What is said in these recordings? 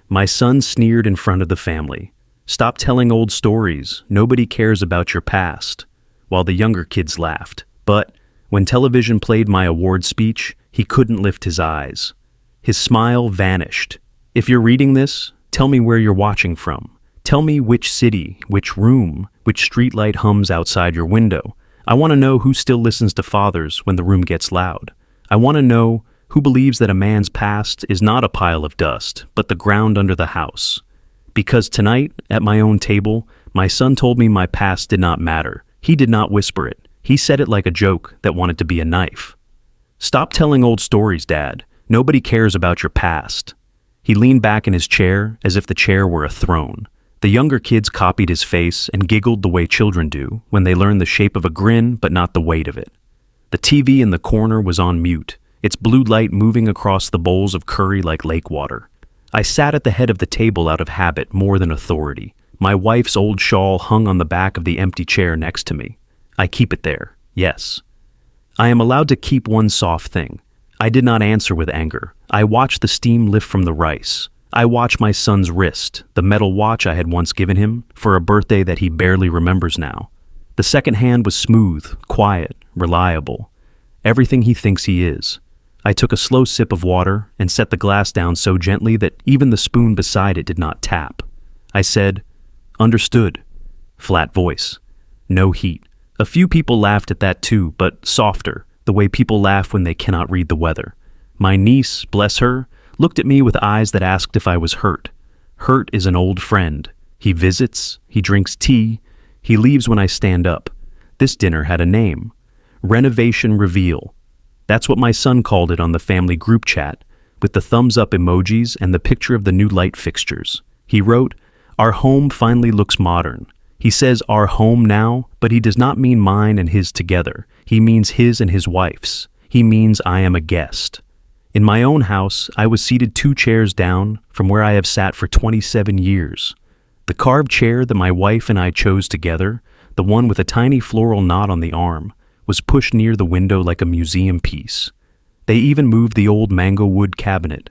My son sneered in front of the family. "Stop telling old stories. Nobody cares about your past," while the younger kids laughed. But when television played my award speech, he couldn't lift his eyes. His smile vanished. "If you're reading this, tell me where you're watching from. Tell me which city, which room, which streetlight hums outside your window. I want to know who still listens to Fathers when the room gets loud. I want to know who believes that a man's past is not a pile of dust, but the ground under the house. Because tonight, at my own table, my son told me my past did not matter. He did not whisper it. He said it like a joke that wanted to be a knife. Stop telling old stories, Dad. Nobody cares about your past." He leaned back in his chair as if the chair were a throne. The younger kids copied his face and giggled the way children do when they learn the shape of a grin but not the weight of it. The TV in the corner was on mute, its blue light moving across the bowls of curry like lake water. I sat at the head of the table out of habit more than authority. My wife's old shawl hung on the back of the empty chair next to me. I keep it there, yes. I am allowed to keep one soft thing. I did not answer with anger. I watched the steam lift from the rice. I watched my son's wrist, the metal watch I had once given him for a birthday that he barely remembers now. The second hand was smooth, quiet, reliable. Everything he thinks he is. I took a slow sip of water and set the glass down so gently that even the spoon beside it did not tap. I said, "Understood." Flat voice. No heat. A few people laughed at that too, but softer, the way people laugh when they cannot read the weather. My niece, bless her, looked at me with eyes that asked if I was hurt. Hurt is an old friend. He visits, he drinks tea, he leaves when I stand up. This dinner had a name. Renovation Reveal. That's what my son called it on the family group chat, with the thumbs up emojis and the picture of the new light fixtures. He wrote, "Our home finally looks modern." He says our home now, but he does not mean mine and his together. He means his and his wife's. He means I am a guest. In my own house, I was seated 2 chairs down from where I have sat for 27 years. The carved chair that my wife and I chose together, the one with a tiny floral knot on the arm, was pushed near the window like a museum piece. They even moved the old mango wood cabinet.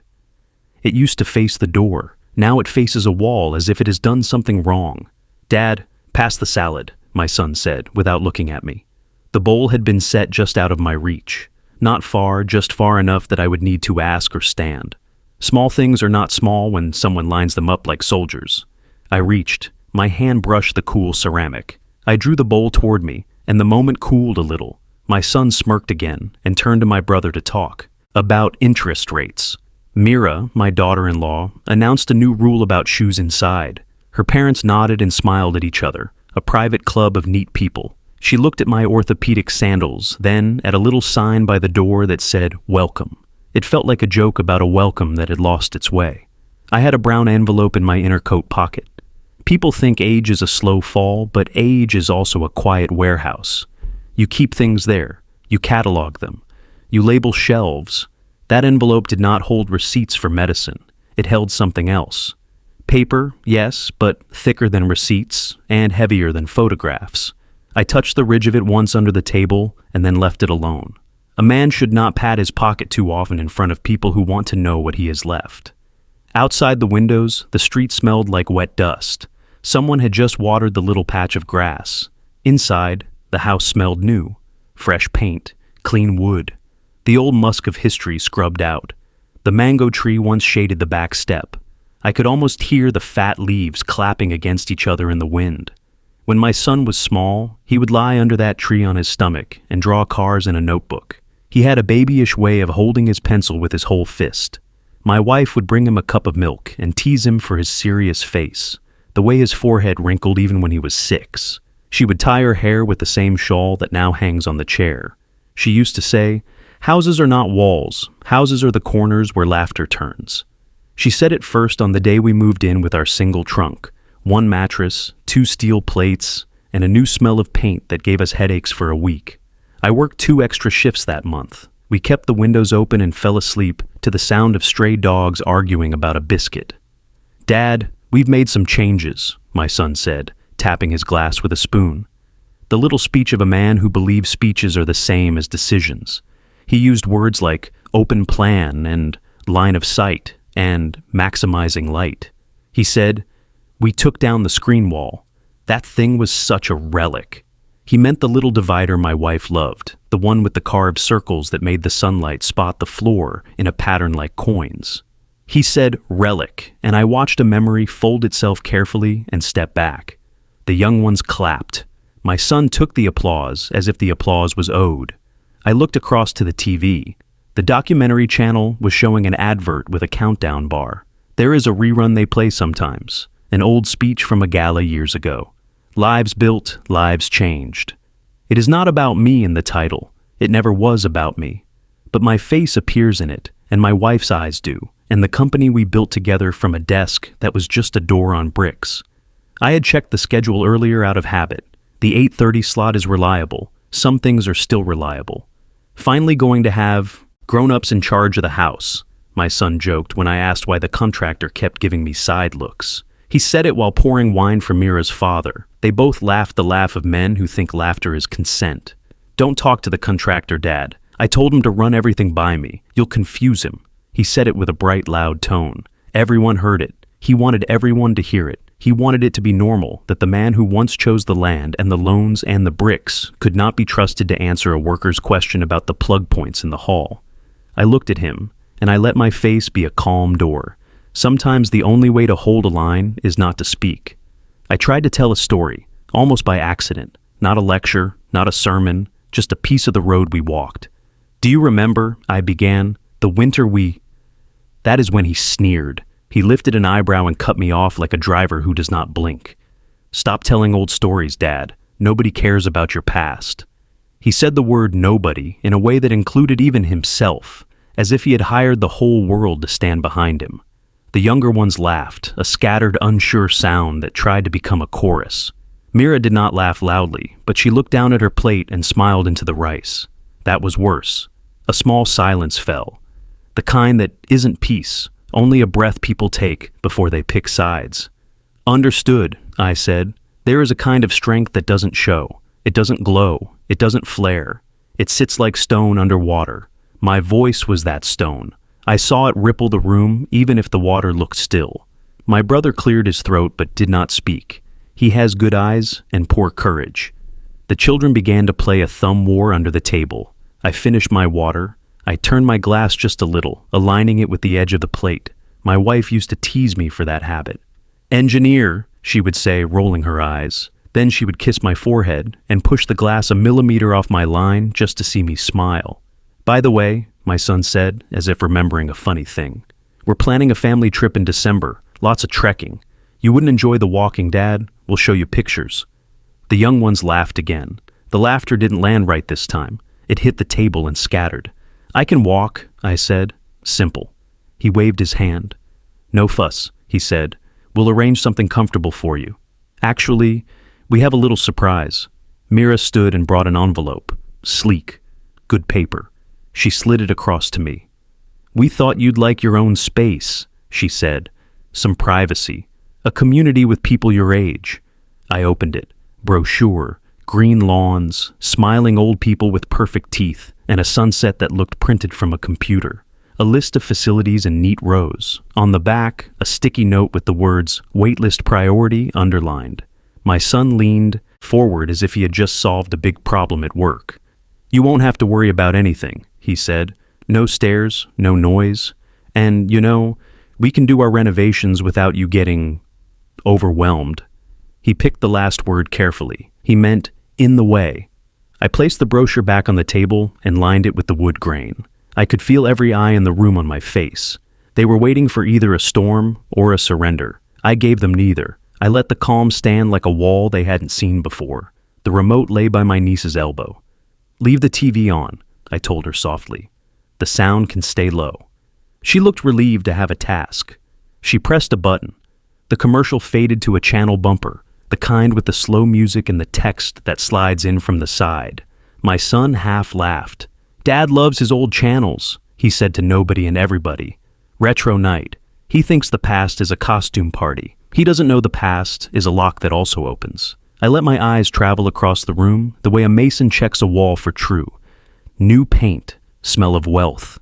It used to face the door. Now it faces a wall as if it has done something wrong. "Dad, pass the salad," my son said, without looking at me. The bowl had been set just out of my reach. Not far, just far enough that I would need to ask or stand. Small things are not small when someone lines them up like soldiers. I reached. My hand brushed the cool ceramic. I drew the bowl toward me, and the moment cooled a little. My son smirked again and turned to my brother to talk about interest rates. Mira, my daughter-in-law, announced a new rule about shoes inside. Her parents nodded and smiled at each other, a private club of neat people. She looked at my orthopedic sandals, then at a little sign by the door that said, "Welcome." It felt like a joke about a welcome that had lost its way. I had a brown envelope in my inner coat pocket. People think age is a slow fall, but age is also a quiet warehouse. You keep things there. You catalog them. You label shelves. That envelope did not hold receipts for medicine. It held something else. Paper, yes, but thicker than receipts and heavier than photographs. I touched the ridge of it once under the table and then left it alone. A man should not pat his pocket too often in front of people who want to know what he has left. Outside the windows, the street smelled like wet dust. Someone had just watered the little patch of grass. Inside, the house smelled new. Fresh paint, clean wood. The old musk of history scrubbed out. The mango tree once shaded the back step. I could almost hear the fat leaves clapping against each other in the wind. When my son was small, he would lie under that tree on his stomach and draw cars in a notebook. He had a babyish way of holding his pencil with his whole fist. My wife would bring him a cup of milk and tease him for his serious face, the way his forehead wrinkled even when he was 6. She would tie her hair with the same shawl that now hangs on the chair. She used to say, "Houses are not walls. Houses are the corners where laughter turns." She said it first on the day we moved in with our single trunk, 1 mattress, 2 steel plates, and a new smell of paint that gave us headaches for a week. I worked 2 extra shifts that month. We kept the windows open and fell asleep to the sound of stray dogs arguing about a biscuit. "Dad, we've made some changes," my son said, tapping his glass with a spoon. The little speech of a man who believes speeches are the same as decisions. He used words like open plan and line of sight and maximizing light. He said, "We took down the screen wall. That thing was such a relic." He meant the little divider my wife loved, the one with the carved circles that made the sunlight spot the floor in a pattern like coins. He said relic, and I watched a memory fold itself carefully and step back. The young ones clapped. My son took the applause as if the applause was owed. I looked across to the TV. The documentary channel was showing an advert with a countdown bar. There is a rerun they play sometimes, an old speech from a gala years ago. Lives built, lives changed. It is not about me in the title. It never was about me. But my face appears in it, and my wife's eyes do, and the company we built together from a desk that was just a door on bricks. I had checked the schedule earlier out of habit. The 8:30 slot is reliable. Some things are still reliable. Finally going to have grown-ups in charge of the house, my son joked when I asked why the contractor kept giving me side looks. He said it while pouring wine for Mira's father. They both laughed the laugh of men who think laughter is consent. "Don't talk to the contractor, Dad. I told him to run everything by me. You'll confuse him." He said it with a bright, loud tone. Everyone heard it. He wanted everyone to hear it. He wanted it to be normal that the man who once chose the land and the loans and the bricks could not be trusted to answer a worker's question about the plug points in the hall. I looked at him, and I let my face be a calm door. Sometimes the only way to hold a line is not to speak. I tried to tell a story, almost by accident. Not a lecture, not a sermon, just a piece of the road we walked. "Do you remember," I began, "the winter we—" That is when he sneered. He lifted an eyebrow and cut me off like a driver who does not blink. "Stop telling old stories, Dad. Nobody cares about your past." He said the word nobody in a way that included even himself, as if he had hired the whole world to stand behind him. The younger ones laughed, a scattered, unsure sound that tried to become a chorus. Mira did not laugh loudly, but she looked down at her plate and smiled into the rice. That was worse. A small silence fell. The kind that isn't peace, only a breath people take before they pick sides. "Understood," I said. "There is a kind of strength that doesn't show. It doesn't glow. It doesn't flare. It sits like stone under water. My voice was that stone. I saw it ripple the room even if the water looked still." My brother cleared his throat but did not speak. He has good eyes and poor courage. The children began to play a thumb war under the table. I finished my water. I turned my glass just a little, aligning it with the edge of the plate. My wife used to tease me for that habit. "Engineer," she would say, rolling her eyes. Then she would kiss my forehead and push the glass a millimeter off my line just to see me smile. "By the way," my son said, as if remembering a funny thing, "we're planning a family trip in December, lots of trekking. You wouldn't enjoy the walking, Dad? We'll show you pictures." The young ones laughed again. The laughter didn't land right this time. It hit the table and scattered. "I can walk," I said. Simple. He waved his hand. "No fuss," he said. "We'll arrange something comfortable for you. Actually, we have a little surprise." Mira stood and brought an envelope. Sleek. Good paper. She slid it across to me. "We thought you'd like your own space," she said. "Some privacy. A community with people your age." I opened it. Brochure. Green lawns, smiling old people with perfect teeth, and a sunset that looked printed from a computer. A list of facilities in neat rows. On the back, a sticky note with the words, "Waitlist priority," underlined. My son leaned forward as if he had just solved a big problem at work. "You won't have to worry about anything," he said. "No stairs, no noise. And, we can do our renovations without you getting overwhelmed." He picked the last word carefully. He meant in the way. I placed the brochure back on the table and lined it with the wood grain. I could feel every eye in the room on my face. They were waiting for either a storm or a surrender. I gave them neither. I let the calm stand like a wall they hadn't seen before. The remote lay by my niece's elbow. "Leave the TV on," I told her softly. "The sound can stay low." She looked relieved to have a task. She pressed a button. The commercial faded to a channel bumper, the kind with the slow music and the text that slides in from the side. My son half laughed. "Dad loves his old channels," he said to nobody and everybody. "Retro night. He thinks the past is a costume party. He doesn't know the past is a lock that also opens." I let my eyes travel across the room the way a mason checks a wall for true. New paint, smell of wealth.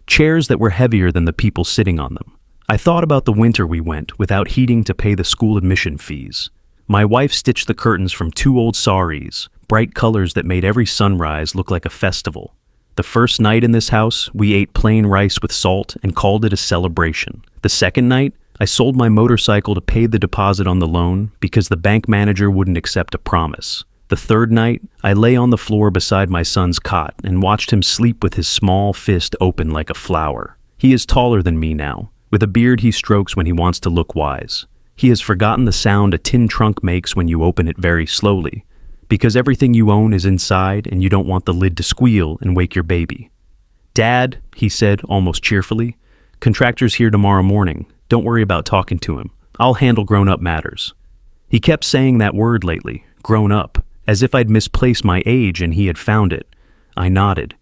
Chairs that were heavier than the people sitting on them. I thought about the winter we went without heating to pay the school admission fees. My wife stitched the curtains from 2 old saris, bright colors that made every sunrise look like a festival. The first night in this house, we ate plain rice with salt and called it a celebration. The second night, I sold my motorcycle to pay the deposit on the loan because the bank manager wouldn't accept a promise. The third night, I lay on the floor beside my son's cot and watched him sleep with his small fist open like a flower. He is taller than me now, with a beard he strokes when he wants to look wise. He has forgotten the sound a tin trunk makes when you open it very slowly, because everything you own is inside and you don't want the lid to squeal and wake your baby. "Dad," he said almost cheerfully, "contractor's here tomorrow morning. Don't worry about talking to him. I'll handle grown-up matters." He kept saying that word lately, grown up, as if I'd misplaced my age and he had found it. I nodded.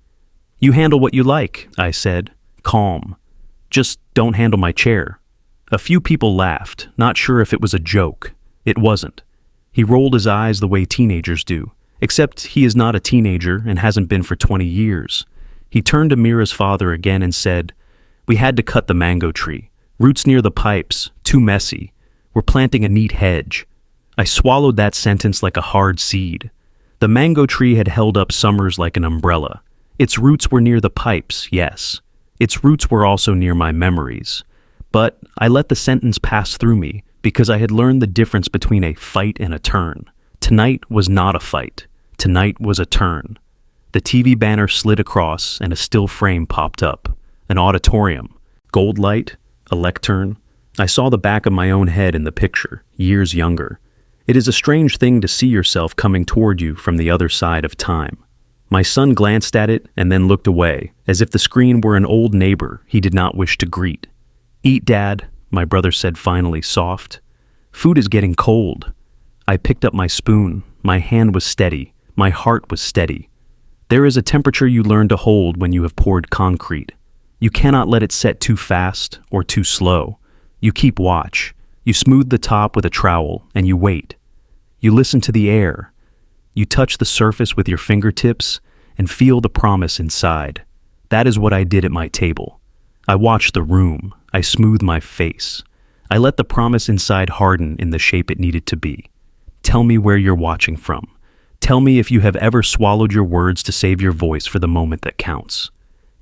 "You handle what you like," I said, calm. "Just don't handle my chair." A few people laughed, not sure if it was a joke. It wasn't. He rolled his eyes the way teenagers do, except he is not a teenager and hasn't been for 20 years. He turned to Mira's father again and said, "We had to cut the mango tree. Roots near the pipes, too messy. We're planting a neat hedge." I swallowed that sentence like a hard seed. The mango tree had held up summers like an umbrella. Its roots were near the pipes, yes. Its roots were also near my memories. But I let the sentence pass through me because I had learned the difference between a fight and a turn. Tonight was not a fight. Tonight was a turn. The TV banner slid across and a still frame popped up. An auditorium. Gold light. A lectern. I saw the back of my own head in the picture, years younger. It is a strange thing to see yourself coming toward you from the other side of time. My son glanced at it and then looked away, as if the screen were an old neighbor he did not wish to greet. "Eat, Dad," my brother said finally, soft. "Food is getting cold." I picked up my spoon. My hand was steady. My heart was steady. There is a temperature you learn to hold when you have poured concrete. You cannot let it set too fast or too slow. You keep watch. You smooth the top with a trowel and you wait. You listen to the air. You touch the surface with your fingertips and feel the promise inside. That is what I did at my table. I watched the room. I smoothed my face. I let the promise inside harden in the shape it needed to be. Tell me where you're watching from. Tell me if you have ever swallowed your words to save your voice for the moment that counts.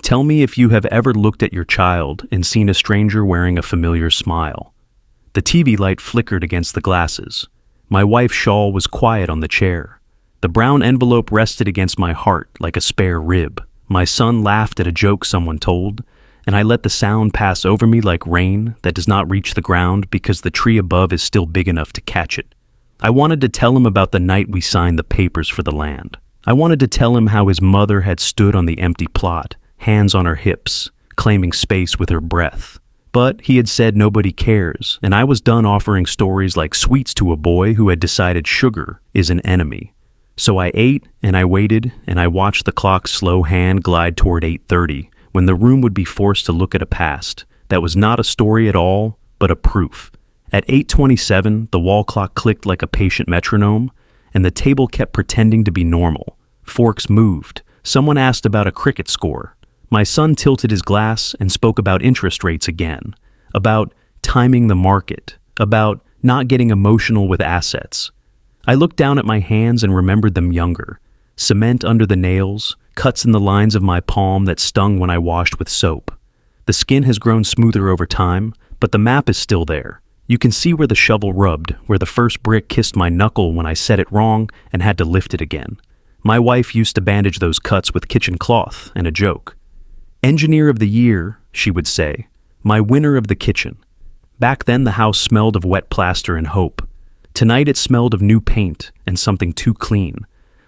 Tell me if you have ever looked at your child and seen a stranger wearing a familiar smile. The TV light flickered against the glasses. My wife's shawl was quiet on the chair. The brown envelope rested against my heart like a spare rib. My son laughed at a joke someone told, and I let the sound pass over me like rain that does not reach the ground because the tree above is still big enough to catch it. I wanted to tell him about the night we signed the papers for the land. I wanted to tell him how his mother had stood on the empty plot, hands on her hips, claiming space with her breath. But he had said nobody cares, and I was done offering stories like sweets to a boy who had decided sugar is an enemy. So I ate, and I waited, and I watched the clock's slow hand glide toward 8:30, when the room would be forced to look at a past that was not a story at all, but a proof. At 8:27, the wall clock clicked like a patient metronome, and the table kept pretending to be normal. Forks moved. Someone asked about a cricket score. My son tilted his glass and spoke about interest rates again, about timing the market, about not getting emotional with assets. I looked down at my hands and remembered them younger. Cement under the nails, cuts in the lines of my palm that stung when I washed with soap. The skin has grown smoother over time, but the map is still there. You can see where the shovel rubbed, where the first brick kissed my knuckle when I set it wrong and had to lift it again. My wife used to bandage those cuts with kitchen cloth and a joke. "Engineer of the year," she would say, "my winner of the kitchen." Back then the house smelled of wet plaster and hope. Tonight it smelled of new paint and something too clean,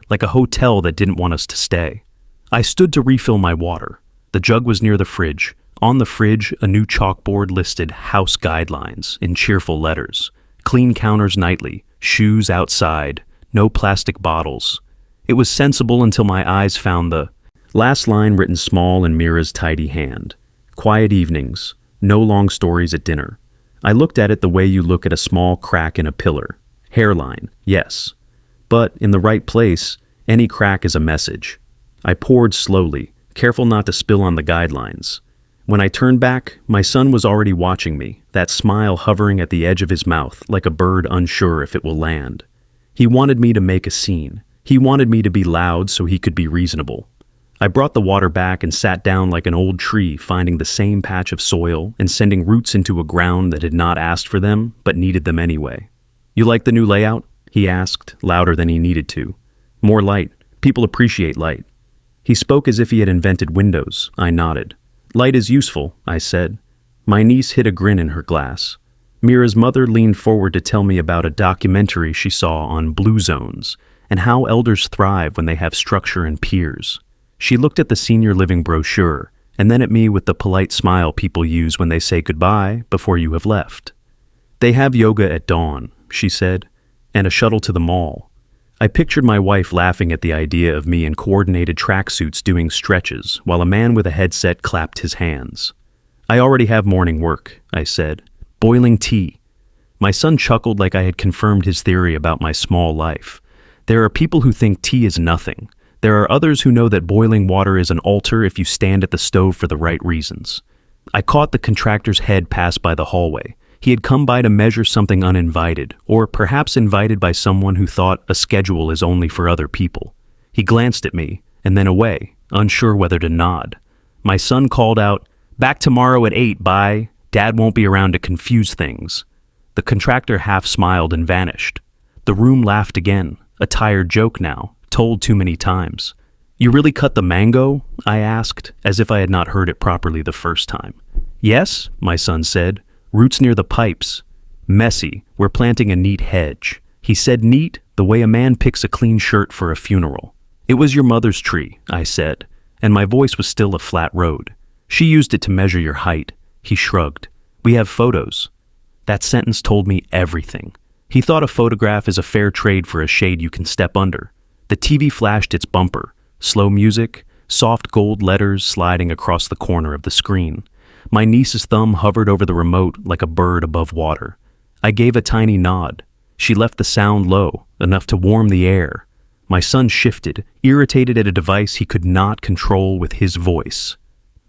like a hotel that didn't want us to stay. I stood to refill my water. The jug was near the fridge. On the fridge, a new chalkboard listed house guidelines in cheerful letters. Clean counters nightly, shoes outside, no plastic bottles. It was sensible until my eyes found the last line written small in Mira's tidy hand. Quiet evenings, no long stories at dinner. I looked at it the way you look at a small crack in a pillar. Hairline, yes. But in the right place, any crack is a message. I poured slowly, careful not to spill on the guidelines. When I turned back, my son was already watching me, that smile hovering at the edge of his mouth like a bird unsure if it will land. He wanted me to make a scene. He wanted me to be loud so he could be reasonable. I brought the water back and sat down like an old tree, finding the same patch of soil and sending roots into a ground that had not asked for them, but needed them anyway. "You like the new layout?" he asked, louder than he needed to. "More light. People appreciate light." He spoke as if he had invented windows. I nodded. "Light is useful," I said. My niece hid a grin in her glass. Mira's mother leaned forward to tell me about a documentary she saw on blue zones and how elders thrive when they have structure and peers. She looked at the senior living brochure and then at me with the polite smile people use when they say goodbye before you have left. "They have yoga at dawn," she said, "and a shuttle to the mall." I pictured my wife laughing at the idea of me in coordinated tracksuits doing stretches while a man with a headset clapped his hands. "I already have morning work," I said. "Boiling tea." My son chuckled like I had confirmed his theory about my small life. There are people who think tea is nothing. There are others who know that boiling water is an altar if you stand at the stove for the right reasons. I caught the contractor's head pass by the hallway. He had come by to measure something uninvited, or perhaps invited by someone who thought a schedule is only for other people. He glanced at me, and then away, unsure whether to nod. My son called out, "Back tomorrow at 8, bye. Dad won't be around to confuse things." The contractor half smiled and vanished. The room laughed again, a tired joke now, told too many times. "You really cut the mango?" I asked, as if I had not heard it properly the first time. "Yes," my son said. "Roots near the pipes. Messy. We're planting a neat hedge." He said neat, the way a man picks a clean shirt for a funeral. "It was your mother's tree," I said, and my voice was still a flat road. "She used it to measure your height." He shrugged. "We have photos." That sentence told me everything. He thought a photograph is a fair trade for a shade you can step under. The TV flashed its bumper. Slow music, soft gold letters sliding across the corner of the screen. My niece's thumb hovered over the remote like a bird above water. I gave a tiny nod. She left the sound low, enough to warm the air. My son shifted, irritated at a device he could not control with his voice.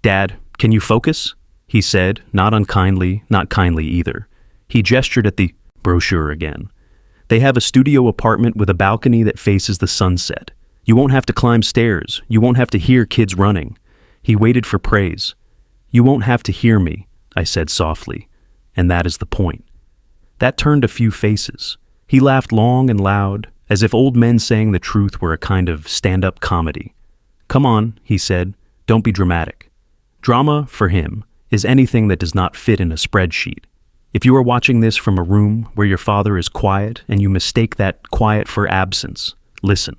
"Dad, can you focus?" he said, not unkindly, not kindly either. He gestured at the brochure again. "They have a studio apartment with a balcony that faces the sunset. You won't have to climb stairs. You won't have to hear kids running." He waited for praise. "You won't have to hear me," I said softly, "and that is the point." That turned a few faces. He laughed long and loud, as if old men saying the truth were a kind of stand-up comedy. "Come on," he said, "don't be dramatic." Drama, for him, is anything that does not fit in a spreadsheet. If you are watching this from a room where your father is quiet and you mistake that quiet for absence, listen.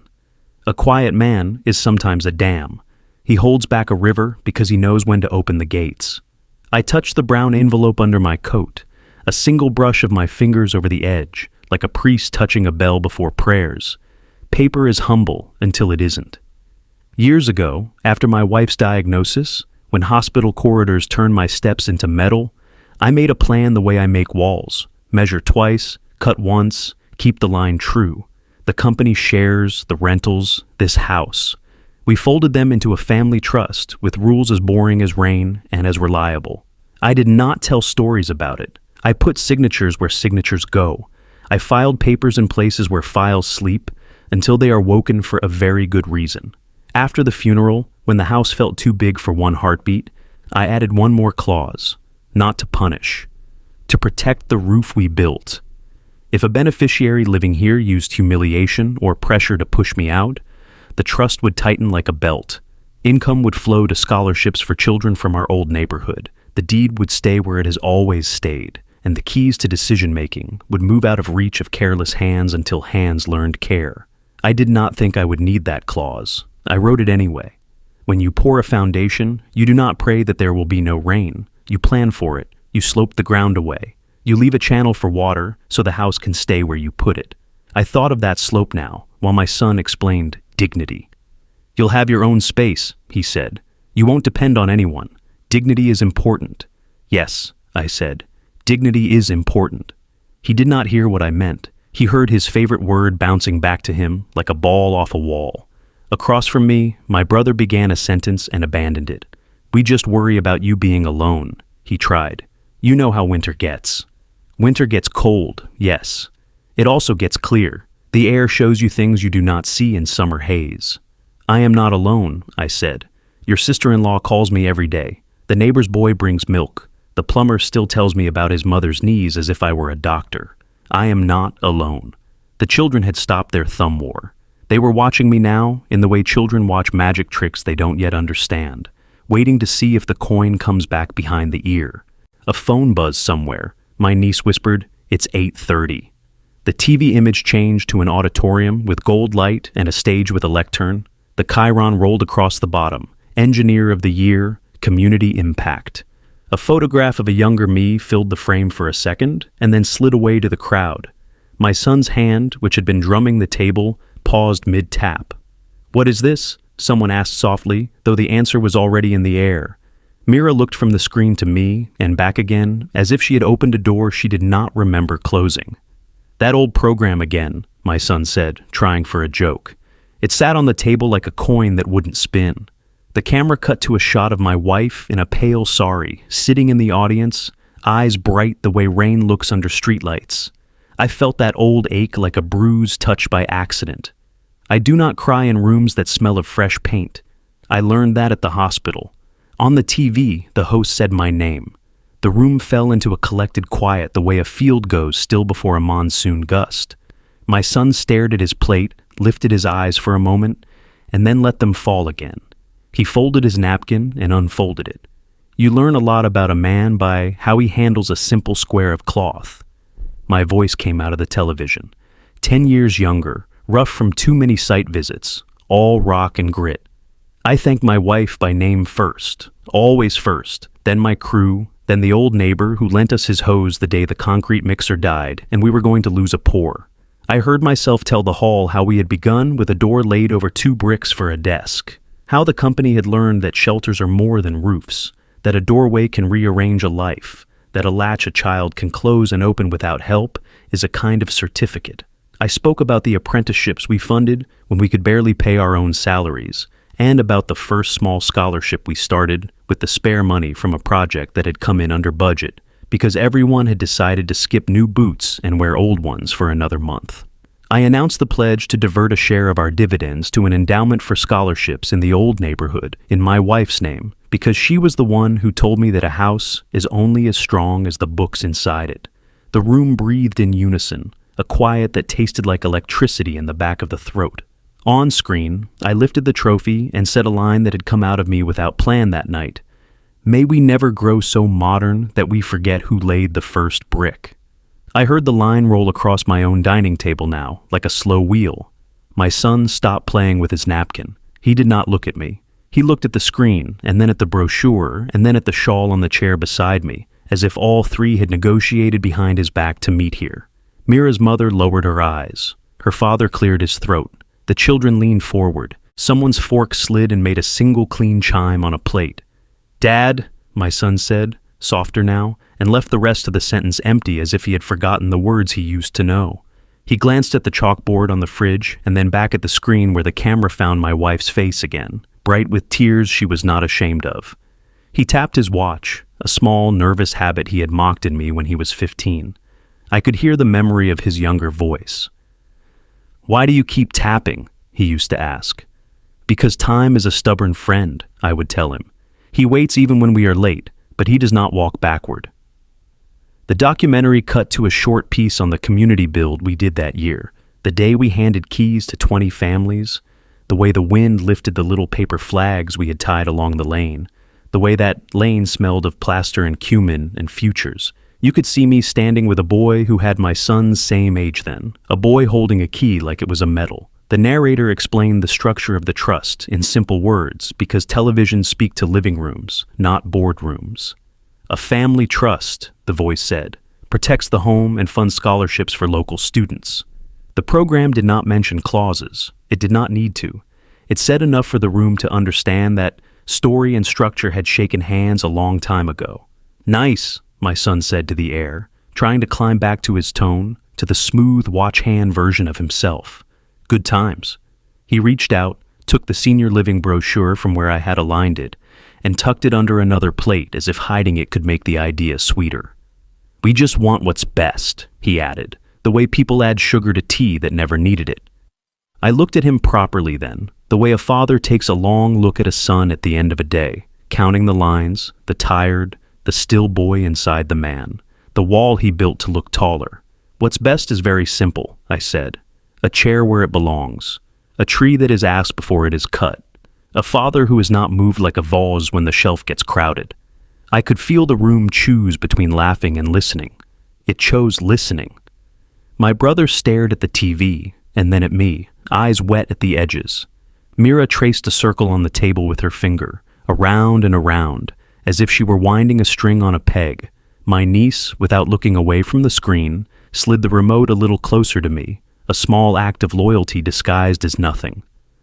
A quiet man is sometimes a dam. He holds back a river because he knows when to open the gates. I touched the brown envelope under my coat, a single brush of my fingers over the edge, like a priest touching a bell before prayers. Paper is humble until it isn't. Years ago, after my wife's diagnosis, when hospital corridors turned my steps into metal, I made a plan the way I make walls: measure twice, cut once, keep the line true. The company shares, the rentals, this house. We folded them into a family trust with rules as boring as rain and as reliable. I did not tell stories about it. I put signatures where signatures go. I filed papers in places where files sleep until they are woken for a very good reason. After the funeral, when the house felt too big for one heartbeat, I added one more clause: not to punish, to protect the roof we built. If a beneficiary living here used humiliation or pressure to push me out, the trust would tighten like a belt. Income would flow to scholarships for children from our old neighborhood. The deed would stay where it has always stayed, and the keys to decision-making would move out of reach of careless hands until hands learned care. I did not think I would need that clause. I wrote it anyway. When you pour a foundation, you do not pray that there will be no rain. You plan for it. You slope the ground away. You leave a channel for water so the house can stay where you put it. I thought of that slope now, while my son explained dignity. "You'll have your own space," he said. "You won't depend on anyone. Dignity is important." "Yes," I said. "Dignity is important." He did not hear what I meant. He heard his favorite word bouncing back to him like a ball off a wall. Across from me, my brother began a sentence and abandoned it. We just worry about you being alone, he tried. You know how winter gets. Winter gets cold, yes. It also gets clear. The air shows you things you do not see in summer haze. I am not alone, I said. Your sister-in-law calls me every day. The neighbor's boy brings milk. The plumber still tells me about his mother's knees as if I were a doctor. I am not alone. The children had stopped their thumb war. They were watching me now in the way children watch magic tricks they don't yet understand, waiting to see if the coin comes back behind the ear. A phone buzzed somewhere. My niece whispered, "It's 8:30. The TV image changed to an auditorium with gold light and a stage with a lectern. The chyron rolled across the bottom. Engineer of the Year, Community Impact. A photograph of a younger me filled the frame for a second and then slid away to the crowd. My son's hand, which had been drumming the table, paused mid-tap. "What is this?" someone asked softly, though the answer was already in the air. Mira looked from the screen to me and back again, as if she had opened a door she did not remember closing. "That old program again," my son said, trying for a joke. It sat on the table like a coin that wouldn't spin. The camera cut to a shot of my wife in a pale sari, sitting in the audience, eyes bright the way rain looks under streetlights. I felt that old ache like a bruise touched by accident. I do not cry in rooms that smell of fresh paint. I learned that at the hospital. On the TV, the host said my name. The room fell into a collected quiet the way a field goes still before a monsoon gust. My son stared at his plate, lifted his eyes for a moment, and then let them fall again. He folded his napkin and unfolded it. You learn a lot about a man by how he handles a simple square of cloth. My voice came out of the television. 10 years younger, rough from too many site visits, all rock and grit. I thanked my wife by name first, always first, then my crew, then the old neighbor who lent us his hose the day the concrete mixer died and we were going to lose a pour. I heard myself tell the hall how we had begun with a door laid over 2 bricks for a desk, how the company had learned that shelters are more than roofs, that a doorway can rearrange a life, that a latch a child can close and open without help is a kind of certificate. I spoke about the apprenticeships we funded when we could barely pay our own salaries, and about the first small scholarship we started with the spare money from a project that had come in under budget because everyone had decided to skip new boots and wear old ones for another month. I announced the pledge to divert a share of our dividends to an endowment for scholarships in the old neighborhood in my wife's name because she was the one who told me that a house is only as strong as the books inside it. The room breathed in unison, a quiet that tasted like electricity in the back of the throat. On screen, I lifted the trophy and said a line that had come out of me without plan that night. May we never grow so modern that we forget who laid the first brick. I heard the line roll across my own dining table now, like a slow wheel. My son stopped playing with his napkin. He did not look at me. He looked at the screen, and then at the brochure, and then at the shawl on the chair beside me, as if all 3 had negotiated behind his back to meet here. Mira's mother lowered her eyes. Her father cleared his throat. The children leaned forward. Someone's fork slid and made a single clean chime on a plate. "Dad," my son said, softer now, and left the rest of the sentence empty as if he had forgotten the words he used to know. He glanced at the chalkboard on the fridge and then back at the screen where the camera found my wife's face again, bright with tears she was not ashamed of. He tapped his watch, a small, nervous habit he had mocked in me when he was 15. I could hear the memory of his younger voice. "Why do you keep tapping?" he used to ask. "Because time is a stubborn friend," I would tell him. "He waits even when we are late, but he does not walk backward." The documentary cut to a short piece on the community build we did that year, the day we handed keys to 20 families, the way the wind lifted the little paper flags we had tied along the lane, the way that lane smelled of plaster and cumin and futures. You could see me standing with a boy who had my son's same age then, a boy holding a key like it was a medal. The narrator explained the structure of the trust in simple words because televisions speak to living rooms, not boardrooms. "A family trust," the voice said, "protects the home and funds scholarships for local students." The program did not mention clauses. It did not need to. It said enough for the room to understand that story and structure had shaken hands a long time ago. "Nice," my son said to the air, trying to climb back to his tone, to the smooth watch-hand version of himself. "Good times." He reached out, took the senior living brochure from where I had aligned it, and tucked it under another plate as if hiding it could make the idea sweeter. "We just want what's best," he added, the way people add sugar to tea that never needed it. I looked at him properly then, the way a father takes a long look at a son at the end of a day, counting the lines, the tired, the still boy inside the man, the wall he built to look taller. "What's best is very simple," I said. "A chair where it belongs, a tree that is asked before it is cut, a father who is not moved like a vase when the shelf gets crowded." I could feel the room choose between laughing and listening. It chose listening. My brother stared at the TV, and then at me, eyes wet at the edges. Mira traced a circle on the table with her finger, around and around, as if she were winding a string on a peg. My niece, without looking away from the screen, slid the remote a little closer to me, a small act of loyalty disguised as nothing.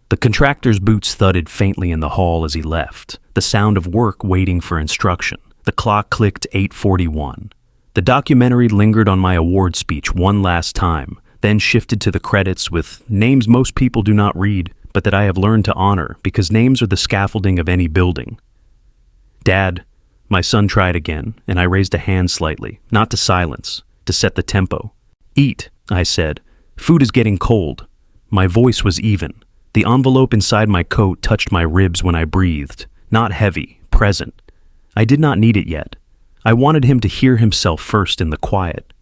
The contractor's boots thudded faintly in the hall as he left, the sound of work waiting for instruction. The clock clicked 8:41. The documentary lingered on my award speech one last time, then shifted to the credits with names most people do not read, but that I have learned to honor because names are the scaffolding of any building. "Dad," my son tried again, and I raised a hand slightly, not to silence, to set the tempo. "Eat," I said. "Food is getting cold." My voice was even. The envelope inside my coat touched my ribs when I breathed, not heavy, present. I did not need it yet. I wanted him to hear himself first in the quiet.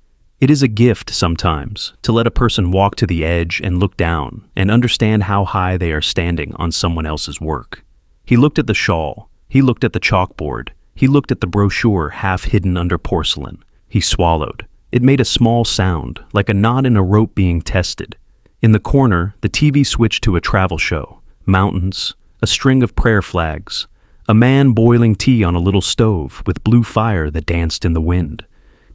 It is a gift sometimes to let a person walk to the edge and look down and understand how high they are standing on someone else's work. He looked at the shawl. He looked at the chalkboard. He looked at the brochure half hidden under porcelain. He swallowed. It made a small sound, like a knot in a rope being tested. In the corner, the TV switched to a travel show. Mountains, a string of prayer flags, a man boiling tea on a little stove with blue fire that danced in the wind.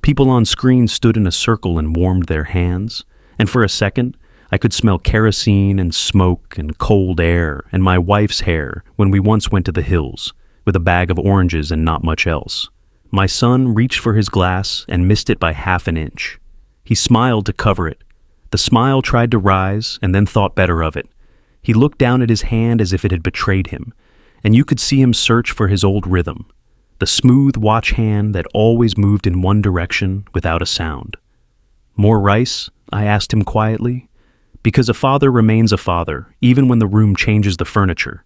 People on screen stood in a circle and warmed their hands, and for a second, I could smell kerosene and smoke and cold air and my wife's hair when we once went to the hills, with a bag of oranges and not much else. My son reached for his glass and missed it by half an inch. He smiled to cover it. The smile tried to rise and then thought better of it. He looked down at his hand as if it had betrayed him, and you could see him search for his old rhythm, the smooth watch hand that always moved in one direction without a sound. "More rice?" I asked him quietly. Because a father remains a father, even when the room changes the furniture.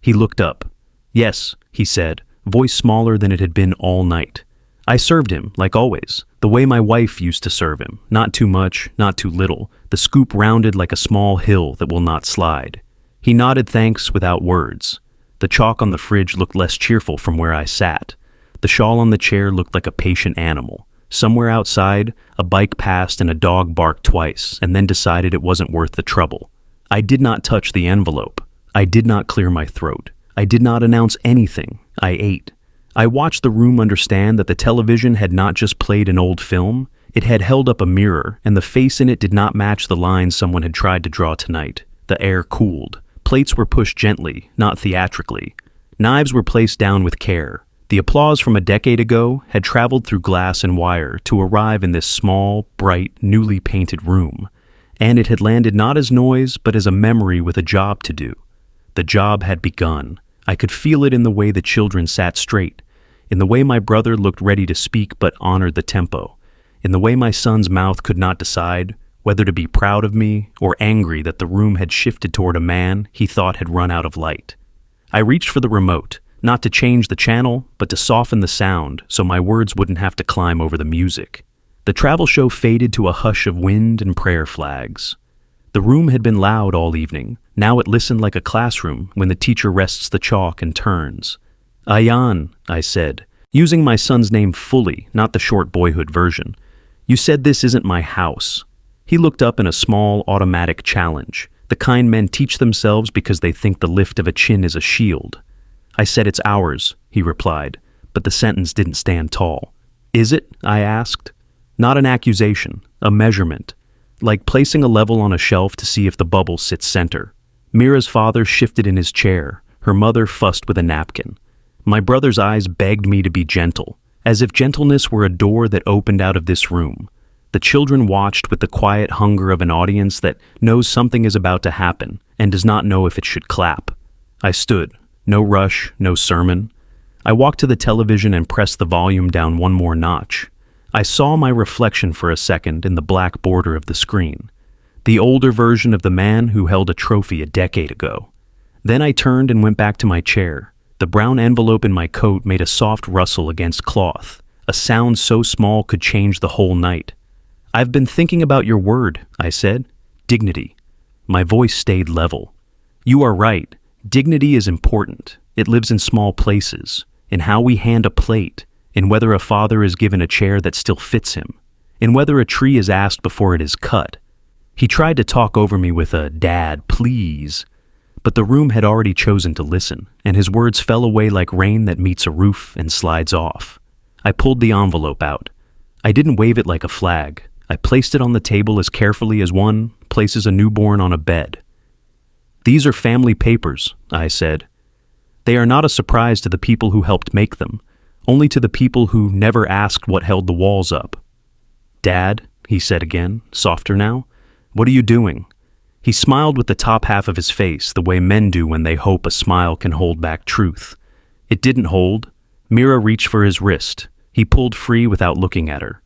He looked up. "Yes," he said, voice smaller than it had been all night. I served him, like always, the way my wife used to serve him, not too much, not too little, the scoop rounded like a small hill that will not slide. He nodded thanks without words. The chalk on the fridge looked less cheerful from where I sat. The shawl on the chair looked like a patient animal. Somewhere outside, a bike passed and a dog barked twice and then decided it wasn't worth the trouble. I did not touch the envelope. I did not clear my throat. I did not announce anything. I ate. I watched the room understand that the television had not just played an old film, it had held up a mirror, and the face in it did not match the lines someone had tried to draw tonight. The air cooled. Plates were pushed gently, not theatrically. Knives were placed down with care. The applause from a decade ago had traveled through glass and wire to arrive in this small, bright, newly painted room, and it had landed not as noise but as a memory with a job to do. The job had begun. I could feel it in the way the children sat straight, in the way my brother looked ready to speak but honored the tempo, in the way my son's mouth could not decide whether to be proud of me or angry that the room had shifted toward a man he thought had run out of light. I reached for the remote, not to change the channel, but to soften the sound so my words wouldn't have to climb over the music. The travel show faded to a hush of wind and prayer flags. The room had been loud all evening. Now it listened like a classroom when the teacher rests the chalk and turns. "Ayan," I said, using my son's name fully, not the short boyhood version. "You said this isn't my house." He looked up in a small, automatic challenge, the kind men teach themselves because they think the lift of a chin is a shield. "I said it's ours," he replied, but the sentence didn't stand tall. "Is it?" I asked. Not an accusation, a measurement, like placing a level on a shelf to see if the bubble sits center. Mira's father shifted in his chair. Her mother fussed with a napkin. My brother's eyes begged me to be gentle, as if gentleness were a door that opened out of this room. The children watched with the quiet hunger of an audience that knows something is about to happen and does not know if it should clap. I stood. No rush, no sermon. I walked to the television and pressed the volume down one more notch. I saw my reflection for a second in the black border of the screen, the older version of the man who held a trophy a decade ago. Then I turned and went back to my chair. The brown envelope in my coat made a soft rustle against cloth, a sound so small could change the whole night. "I've been thinking about your word," I said. "Dignity." My voice stayed level. "You are right. Dignity is important. It lives in small places, in how we hand a plate, in whether a father is given a chair that still fits him, in whether a tree is asked before it is cut." He tried to talk over me with a "Dad, please," but the room had already chosen to listen, and his words fell away like rain that meets a roof and slides off. I pulled the envelope out. I didn't wave it like a flag. I placed it on the table as carefully as one places a newborn on a bed. "These are family papers," I said. "They are not a surprise to the people who helped make them, only to the people who never asked what held the walls up." "Dad," he said again, softer now, "what are you doing?" He smiled with the top half of his face, the way men do when they hope a smile can hold back truth. It didn't hold. Mira reached for his wrist. He pulled free without looking at her.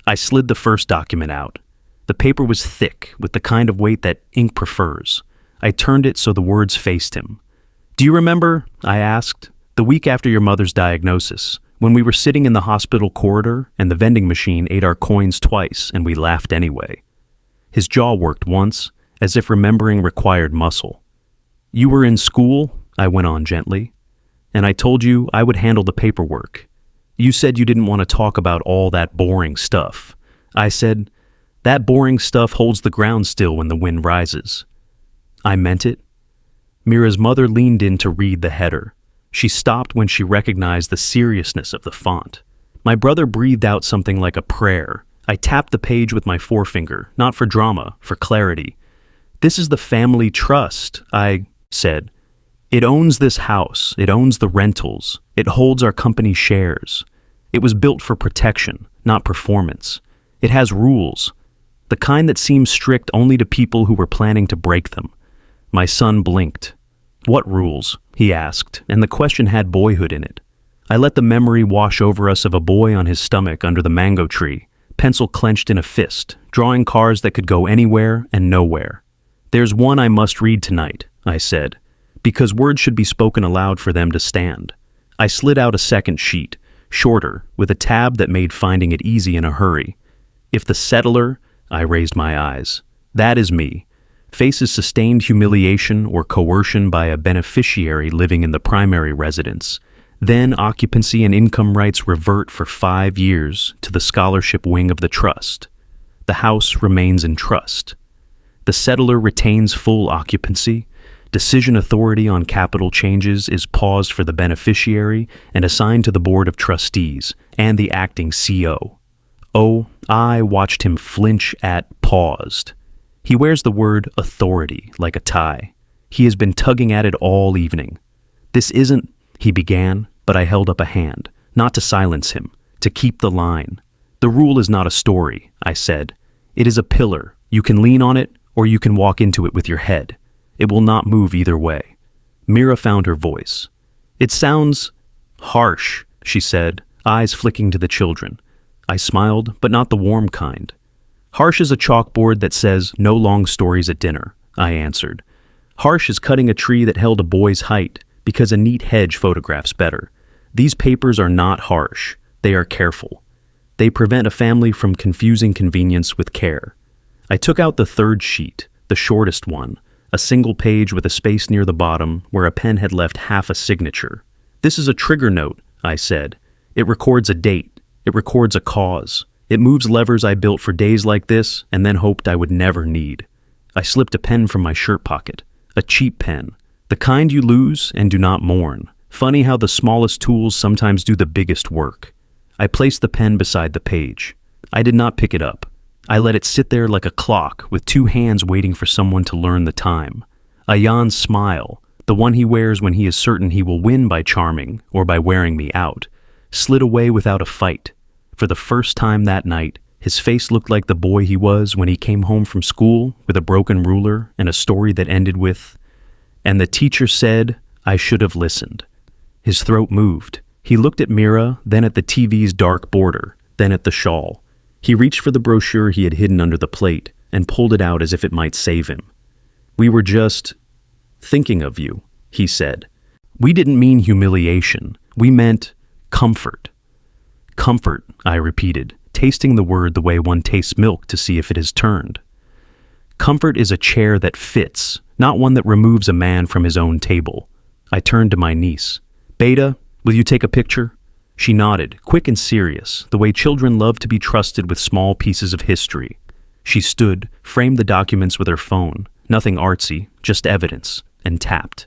I slid the first document out. The paper was thick, with the kind of weight that ink prefers. I turned it so the words faced him. "Do you remember," I asked, "the week after your mother's diagnosis, when we were sitting in the hospital corridor and the vending machine ate our coins twice and we laughed anyway?" His jaw worked once, as if remembering required muscle. "You were in school," I went on gently, "and I told you I would handle the paperwork. You said you didn't want to talk about all that boring stuff. I said, that boring stuff holds the ground still when the wind rises." I meant it. Mira's mother leaned in to read the header. She stopped when she recognized the seriousness of the font. My brother breathed out something like a prayer. I tapped the page with my forefinger, not for drama, for clarity. "This is the family trust," I said. "It owns this house. It owns the rentals. It holds our company shares. It was built for protection, not performance. It has rules, the kind that seem strict only to people who were planning to break them." My son blinked. "What rules?" he asked, and the question had boyhood in it. I let the memory wash over us of a boy on his stomach under the mango tree, pencil clenched in a fist, drawing cars that could go anywhere and nowhere. "There's one I must read tonight," I said, because words should be spoken aloud for them to stand. I slid out a second sheet, shorter, with a tab that made finding it easy in a hurry. "If the settler," I raised my eyes, "that is me, faces sustained humiliation or coercion by a beneficiary living in the primary residence, then occupancy and income rights revert for 5 years to the scholarship wing of the trust. The house remains in trust. The settler retains full occupancy. Decision authority on capital changes is paused for the beneficiary and assigned to the board of trustees and the acting CO. Oh, I watched him flinch at paused. He wears the word authority like a tie. He has been tugging at it all evening. "This isn't," he began, but I held up a hand, not to silence him, to keep the line. "The rule is not a story," I said. "It is a pillar. You can lean on it, or you can walk into it with your head. It will not move either way." Mira found her voice. "It sounds harsh," she said, eyes flicking to the children. I smiled, but not the warm kind. "Harsh is a chalkboard that says, 'No long stories at dinner,'" I answered. "Harsh is cutting a tree that held a boy's height, because a neat hedge photographs better. These papers are not harsh. They are careful. They prevent a family from confusing convenience with care." I took out the third sheet, the shortest one, a single page with a space near the bottom where a pen had left half a signature. "This is a trigger note," I said. "It records a date. It records a cause. It moves levers I built for days like this and then hoped I would never need." I slipped a pen from my shirt pocket, a cheap pen, the kind you lose and do not mourn. Funny how the smallest tools sometimes do the biggest work. I placed the pen beside the page. I did not pick it up. I let it sit there like a clock with 2 hands waiting for someone to learn the time. Ayan's smile, the one he wears when he is certain he will win by charming or by wearing me out, slid away without a fight. For the first time that night, his face looked like the boy he was when he came home from school with a broken ruler and a story that ended with, "And the teacher said I should have listened." His throat moved. He looked at Mira, then at the TV's dark border, then at the shawl. He reached for the brochure he had hidden under the plate and pulled it out as if it might save him. "We were just thinking of you," he said. "We didn't mean humiliation. We meant comfort." "Comfort," I repeated, tasting the word the way one tastes milk to see if it has turned. "Comfort is a chair that fits, not one that removes a man from his own table." I turned to my niece. "Beta, will you take a picture?" She nodded, quick and serious, the way children love to be trusted with small pieces of history. She stood, framed the documents with her phone, nothing artsy, just evidence, and tapped.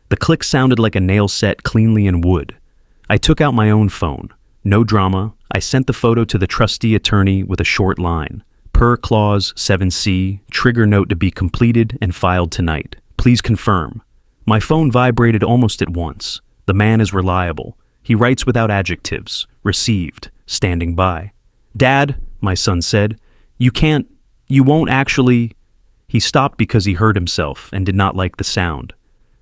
The click sounded like a nail set cleanly in wood. I took out my own phone. No drama, I sent the photo to the trustee attorney with a short line. "Per clause 7C, trigger note to be completed and filed tonight. Please confirm." My phone vibrated almost at once. The man is reliable. He writes without adjectives. Received. Standing by. "Dad," my son said, you won't actually..." He stopped because he heard himself and did not like the sound.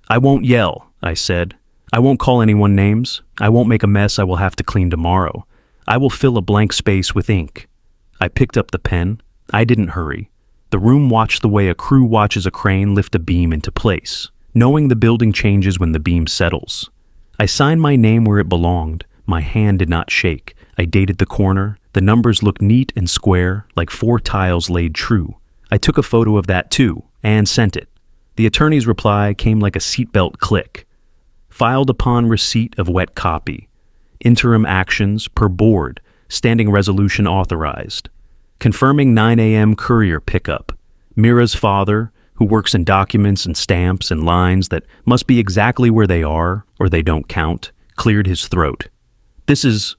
"I won't yell," I said. "I won't call anyone names. I won't make a mess I will have to clean tomorrow. I will fill a blank space with ink." I picked up the pen. I didn't hurry. The room watched the way a crew watches a crane lift a beam into place, knowing the building changes when the beam settles. I signed my name where it belonged. My hand did not shake. I dated the corner. The numbers looked neat and square, like 4 tiles laid true. I took a photo of that too, and sent it. The attorney's reply came like a seatbelt click. "Filed upon receipt of wet copy. Interim actions per board. Standing resolution authorized. Confirming 9 a.m. courier pickup. Mira's father, who works in documents and stamps and lines that must be exactly where they are, or they don't count, cleared his throat. This is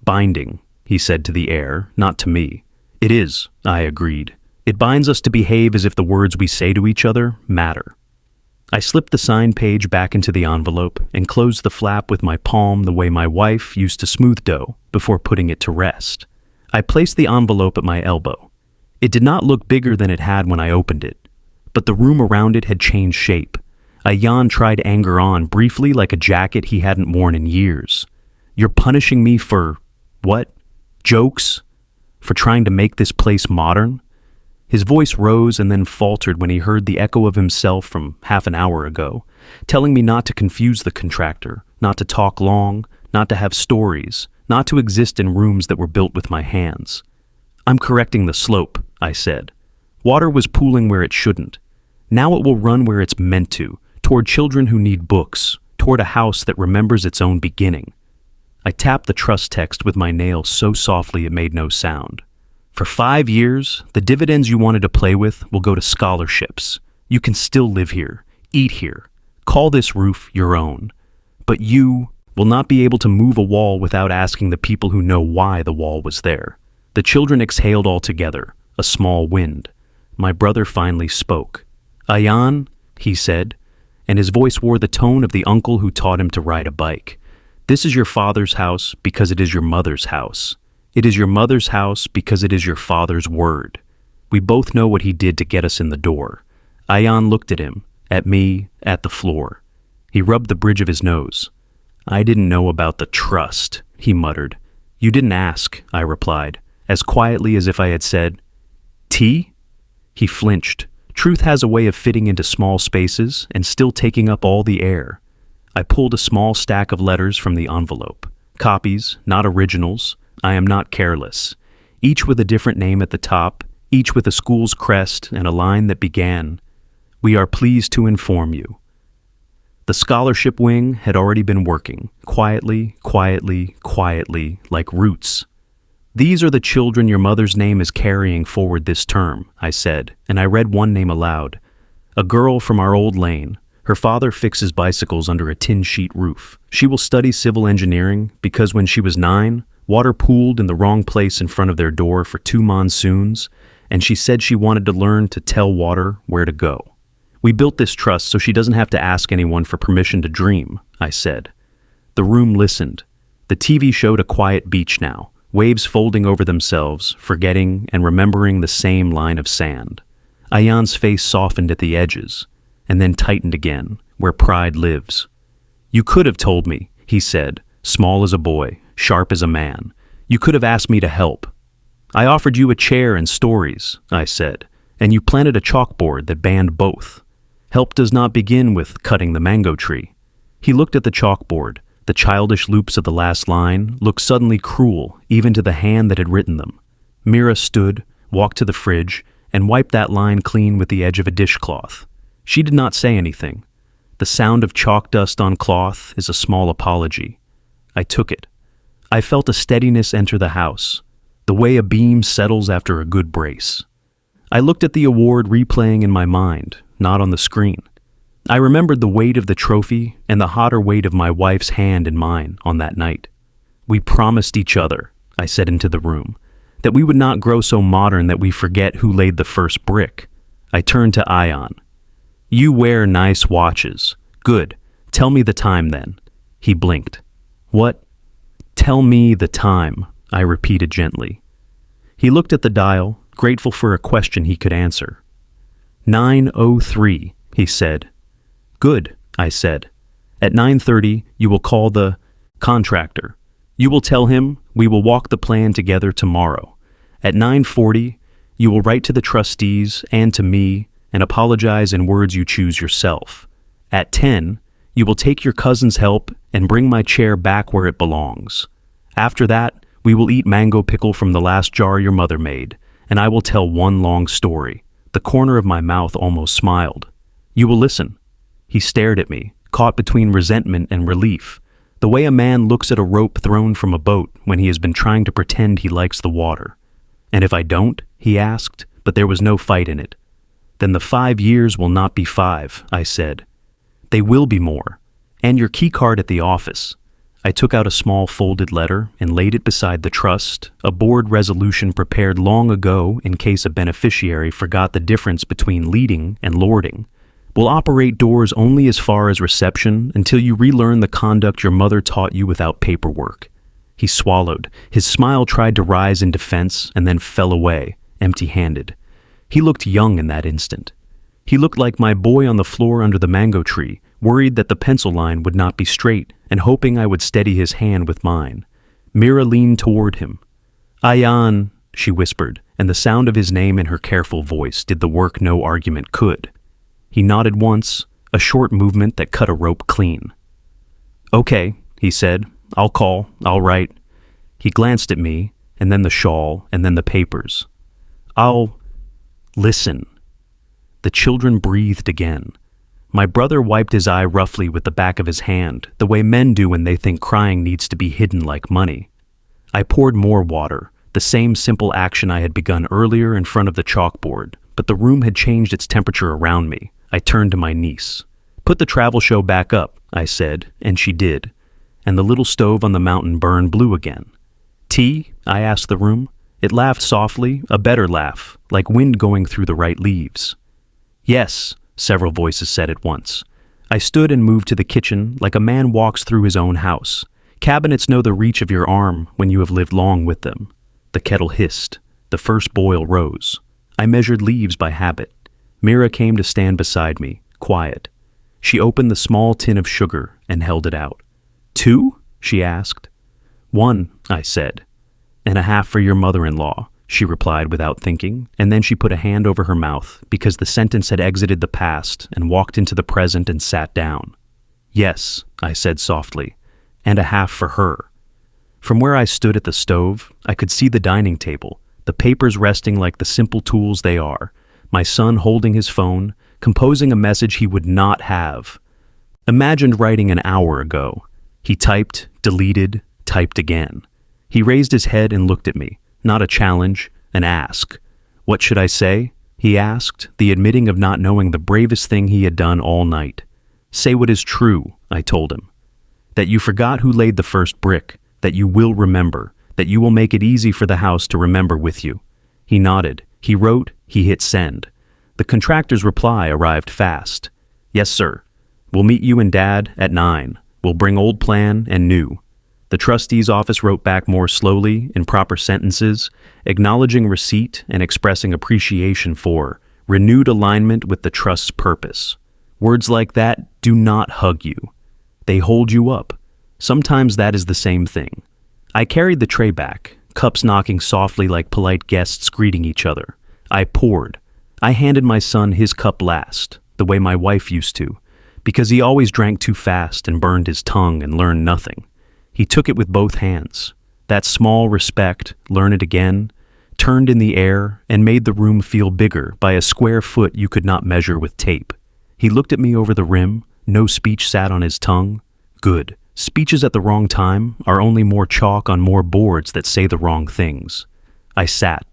binding," he said to the air, not to me. "It is," I agreed. "It binds us to behave as if the words we say to each other matter." I slipped the signed page back into the envelope and closed the flap with my palm the way my wife used to smooth dough before putting it to rest. I placed the envelope at my elbow. It did not look bigger than it had when I opened it, but the room around it had changed shape. Ayan tried anger on briefly like a jacket he hadn't worn in years. "You're punishing me for what? Jokes? For trying to make this place modern?" His voice rose and then faltered when he heard the echo of himself from half an hour ago, telling me not to confuse the contractor, not to talk long, not to have stories, not to exist in rooms that were built with my hands. "I'm correcting the slope," I said. "Water was pooling where it shouldn't. Now it will run where it's meant to, toward children who need books, toward a house that remembers its own beginning." I tapped the trust text with my nail so softly it made no sound. "For 5 years, the dividends you wanted to play with will go to scholarships. You can still live here, eat here, call this roof your own. But you will not be able to move a wall without asking the people who know why the wall was there." The children exhaled all together, a small wind. My brother finally spoke. "Ayan," he said, and his voice wore the tone of the uncle who taught him to ride a bike. "This is your father's house because it is your mother's house. It is your mother's house because it is your father's word. We both know what he did to get us in the door." Ayan looked at him, at me, at the floor. He rubbed the bridge of his nose. "I didn't know about the trust," he muttered. "You didn't ask," I replied, as quietly as if I had said, "Tea?" He flinched. Truth has a way of fitting into small spaces and still taking up all the air. I pulled a small stack of letters from the envelope. Copies, not originals. I am not careless. Each with a different name at the top, each with a school's crest and a line that began, "We are pleased to inform you." The scholarship wing had already been working, quietly, like roots. "These are the children your mother's name is carrying forward this term," I said, and I read one name aloud. "A girl from our old lane. Her father fixes bicycles under a tin sheet roof. She will study civil engineering because when she was 9, water pooled in the wrong place in front of their door for 2 monsoons, and she said she wanted to learn to tell water where to go. We built this trust so she doesn't have to ask anyone for permission to dream," I said. The room listened. The TV showed a quiet beach now, waves folding over themselves, forgetting and remembering the same line of sand. Ayan's face softened at the edges, and then tightened again, where pride lives. "You could have told me," he said, small as a boy, sharp as a man. You could have asked me to help. I offered you a chair and stories, I said, and you planted a chalkboard that banned both. Help does not begin with cutting the mango tree. He looked at the chalkboard. The childish loops of the last line looked suddenly cruel, even to the hand that had written them. Mira stood, walked to the fridge, and wiped that line clean with the edge of a dishcloth. She did not say anything. The sound of chalk dust on cloth is a small apology. I took it. I felt a steadiness enter the house, the way a beam settles after a good brace. I looked at the award replaying in my mind, not on the screen. I remembered the weight of the trophy and the hotter weight of my wife's hand in mine on that night. We promised each other, I said into the room, that we would not grow so modern that we forget who laid the first brick. I turned to Ion. You wear nice watches. Good. Tell me the time then. He blinked. What? Tell me the time, I repeated gently. He looked at the dial, grateful for a question he could answer. 9:03, he said. Good, I said. At 9:30, you will call the contractor. You will tell him we will walk the plan together tomorrow. At 9:40, you will write to the trustees and to me and apologize in words you choose yourself. At 10, you will take your cousin's help and bring my chair back where it belongs. After that, we will eat mango pickle from the last jar your mother made, and I will tell one long story. The corner of my mouth almost smiled. You will listen. He stared at me, caught between resentment and relief, the way a man looks at a rope thrown from a boat when he has been trying to pretend he likes the water. And if I don't? He asked, but there was no fight in it. Then the 5 years will not be 5, I said. They will be more. And your key card at the office. I took out a small folded letter and laid it beside the trust, a board resolution prepared long ago in case a beneficiary forgot the difference between leading and lording. Will operate doors only as far as reception until you relearn the conduct your mother taught you without paperwork. He swallowed. His smile tried to rise in defense and then fell away, empty-handed. He looked young in that instant. He looked like my boy on the floor under the mango tree, worried that the pencil line would not be straight and hoping I would steady his hand with mine. Mira leaned toward him. Ayan, she whispered, and the sound of his name in her careful voice did the work no argument could. He nodded once, a short movement that cut a rope clean. Okay, he said. I'll call. I'll write. He glanced at me, and then the shawl, and then the papers. I'll listen. The children breathed again. My brother wiped his eye roughly with the back of his hand, the way men do when they think crying needs to be hidden like money. I poured more water, the same simple action I had begun earlier in front of the chalkboard, but the room had changed its temperature around me. I turned to my niece. Put the travel show back up, I said, and she did, and the little stove on the mountain burned blue again. Tea? I asked the room. It laughed softly, a better laugh, like wind going through the right leaves. Yes, several voices said at once. I stood and moved to the kitchen like a man walks through his own house. Cabinets know the reach of your arm when you have lived long with them. The kettle hissed. The first boil rose. I measured leaves by habit. Mira came to stand beside me, quiet. She opened the small tin of sugar and held it out. 2? She asked. 1, I said. And a half for your mother-in-law, she replied without thinking, and then she put a hand over her mouth because the sentence had exited the past and walked into the present and sat down. Yes, I said softly, and a half for her. From where I stood at the stove, I could see the dining table, the papers resting like the simple tools they are, my son holding his phone, composing a message he would not have. Imagined writing an hour ago. He typed, deleted, typed again. He raised his head and looked at me, not a challenge, an ask. What should I say? He asked, the admitting of not knowing the bravest thing he had done all night. Say what is true, I told him. That you forgot who laid the first brick, that you will remember, that you will make it easy for the house to remember with you. He nodded. He wrote. He hit send. The contractor's reply arrived fast. Yes, sir. We'll meet you and Dad at 9. We'll bring old plan and new. The trustee's office wrote back more slowly, in proper sentences, acknowledging receipt and expressing appreciation for renewed alignment with the trust's purpose. Words like that do not hug you. They hold you up. Sometimes that is the same thing. I carried the tray back, cups knocking softly like polite guests greeting each other. I poured. I handed my son his cup last, the way my wife used to, because he always drank too fast and burned his tongue and learned nothing. He took it with both hands. That small respect, learn it again, turned in the air and made the room feel bigger by a square foot you could not measure with tape. He looked at me over the rim. No speech sat on his tongue. Good. Speeches at the wrong time are only more chalk on more boards that say the wrong things. I sat.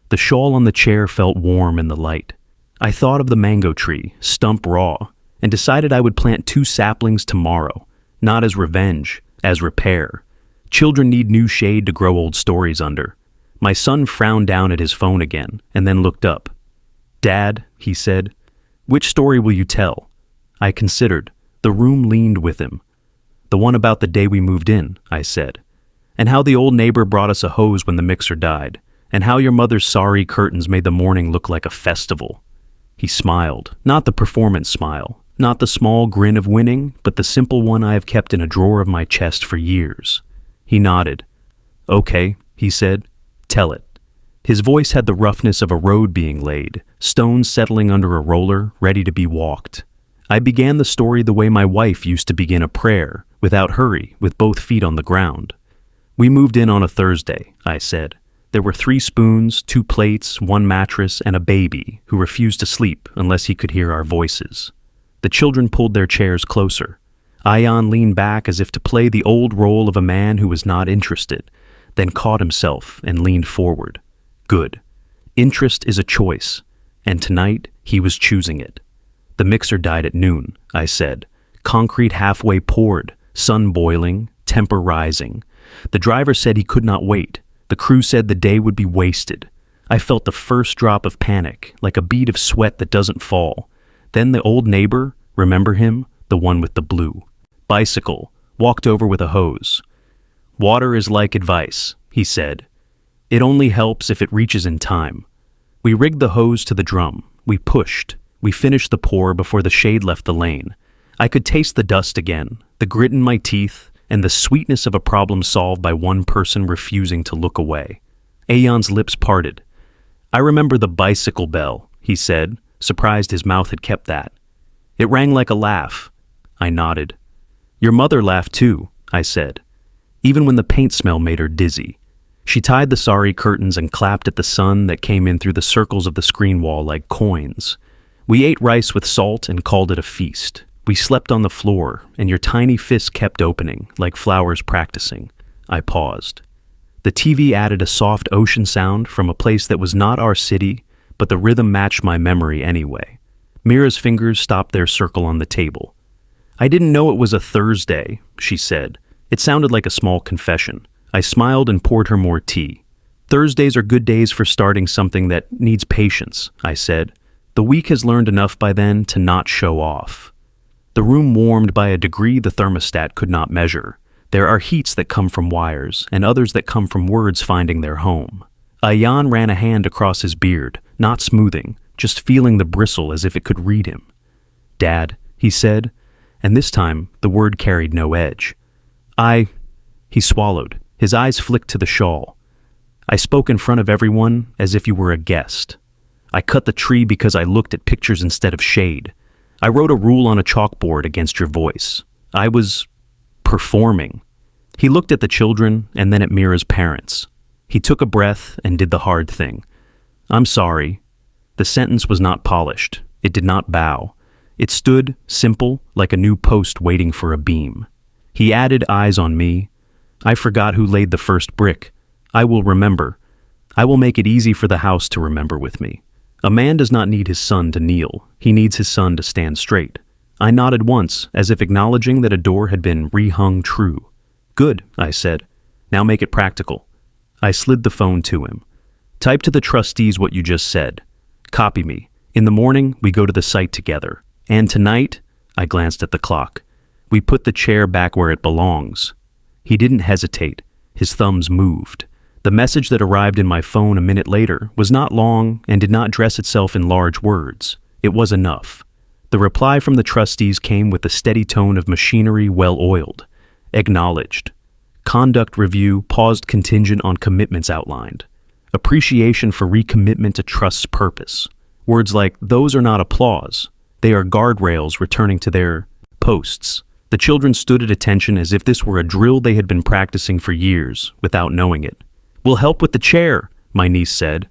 The shawl on the chair felt warm in the light. I thought of the mango tree, stump raw, and decided I would plant 2 saplings tomorrow, not as revenge, as repair. Children need new shade to grow old stories under. My son frowned down at his phone again, and then looked up. "Dad," he said, "which story will you tell?" I considered. The room leaned with him. "The one about the day we moved in," I said, "and how the old neighbor brought us a hose when the mixer died, and how your mother's sorry curtains made the morning look like a festival." He smiled, not the performance smile, not the small grin of winning, but the simple one I have kept in a drawer of my chest for years. He nodded. "Okay," he said, "tell it." His voice had the roughness of a road being laid, stones settling under a roller, ready to be walked. I began the story the way my wife used to begin a prayer, without hurry, with both feet on the ground. "We moved in on a Thursday," I said. "There were 3 spoons, 2 plates, 1 mattress, and a baby who refused to sleep unless he could hear our voices." The children pulled their chairs closer. Ayan leaned back as if to play the old role of a man who was not interested, then caught himself and leaned forward. Good. Interest is a choice, and tonight he was choosing it. "The mixer died at noon," I said. "Concrete halfway poured, sun boiling, temper rising. The driver said he could not wait. The crew said the day would be wasted. I felt the first drop of panic, like a bead of sweat that doesn't fall. Then the old neighbor, remember him? The one with the blue bicycle, walked over with a hose. "Water is like advice," he said. "It only helps if it reaches in time." We rigged the hose to the drum. We pushed. We finished the pour before the shade left the lane. I could taste the dust again, the grit in my teeth, and the sweetness of a problem solved by one person refusing to look away. Ayan's lips parted. "I remember the bicycle bell," he said, surprised his mouth had kept that. "It rang like a laugh." I nodded. "Your mother laughed too," I said, even when the paint smell made her dizzy. She tied the sorry curtains and clapped at the sun that came in through the circles of the screen wall like coins. "We ate rice with salt and called it a feast. We slept on the floor, and your tiny fists kept opening, like flowers practicing." I paused. The TV added a soft ocean sound from a place that was not our city, but the rhythm matched my memory anyway. Mira's fingers stopped their circle on the table. "I didn't know it was a Thursday," she said. It sounded like a small confession. I smiled and poured her more tea. "Thursdays are good days for starting something that needs patience," I said. "The week has learned enough by then to not show off." The room warmed by a degree the thermostat could not measure. There are heats that come from wires, and others that come from words finding their home. Ayan ran a hand across his beard, not smoothing, just feeling the bristle as if it could read him. "Dad," he said, and this time the word carried no edge. He swallowed. His eyes flicked to the shawl. "I spoke in front of everyone as if you were a guest. I cut the tree because I looked at pictures instead of shade. I wrote a rule on a chalkboard against your voice. I was performing." He looked at the children and then at Mira's parents. He took a breath and did the hard thing. "I'm sorry." The sentence was not polished. It did not bow. It stood, simple, like a new post waiting for a beam. He added, eyes on me. "I forgot who laid the first brick. I will remember. I will make it easy for the house to remember with me. A man does not need his son to kneel. He needs his son to stand straight." I nodded once, as if acknowledging that a door had been rehung true. "Good," I said. "Now make it practical." I slid the phone to him. "Type to the trustees what you just said. Copy me. In the morning, we go to the site together. And tonight," I glanced at the clock, "we put the chair back where it belongs." He didn't hesitate. His thumbs moved. The message that arrived in my phone a minute later was not long and did not dress itself in large words. It was enough. The reply from the trustees came with the steady tone of machinery well oiled. Acknowledged. Conduct review paused contingent on commitments outlined. Appreciation for recommitment to trust's purpose. Words like, those are not applause. They are guardrails returning to their posts. The children stood at attention as if this were a drill they had been practicing for years, without knowing it. We'll help with the chair, my niece said.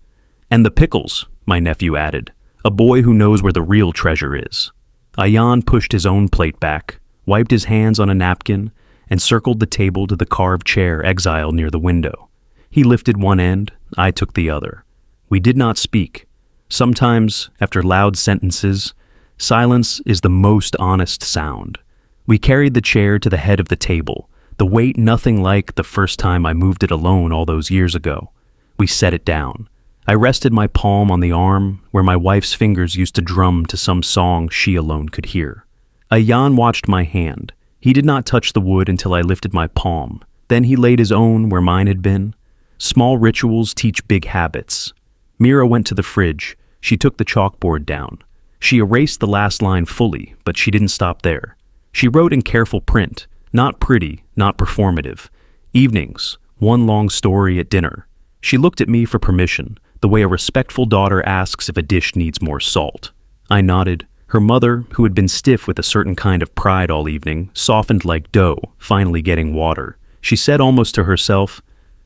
And the pickles, my nephew added, a boy who knows where the real treasure is. Ayan pushed his own plate back, wiped his hands on a napkin, and circled the table to the carved chair exiled near the window. He lifted one end, I took the other. We did not speak. Sometimes, after loud sentences, silence is the most honest sound. We carried the chair to the head of the table, the weight nothing like the first time I moved it alone all those years ago. We set it down. I rested my palm on the arm where my wife's fingers used to drum to some song she alone could hear. Ayan watched my hand. He did not touch the wood until I lifted my palm. Then he laid his own where mine had been. Small rituals teach big habits. Mira went to the fridge. She took the chalkboard down. She erased the last line fully, but she didn't stop there. She wrote in careful print, not pretty, not performative. Evenings, one long story at dinner. She looked at me for permission, the way a respectful daughter asks if a dish needs more salt. I nodded. Her mother, who had been stiff with a certain kind of pride all evening, softened like dough, finally getting water. She said almost to herself,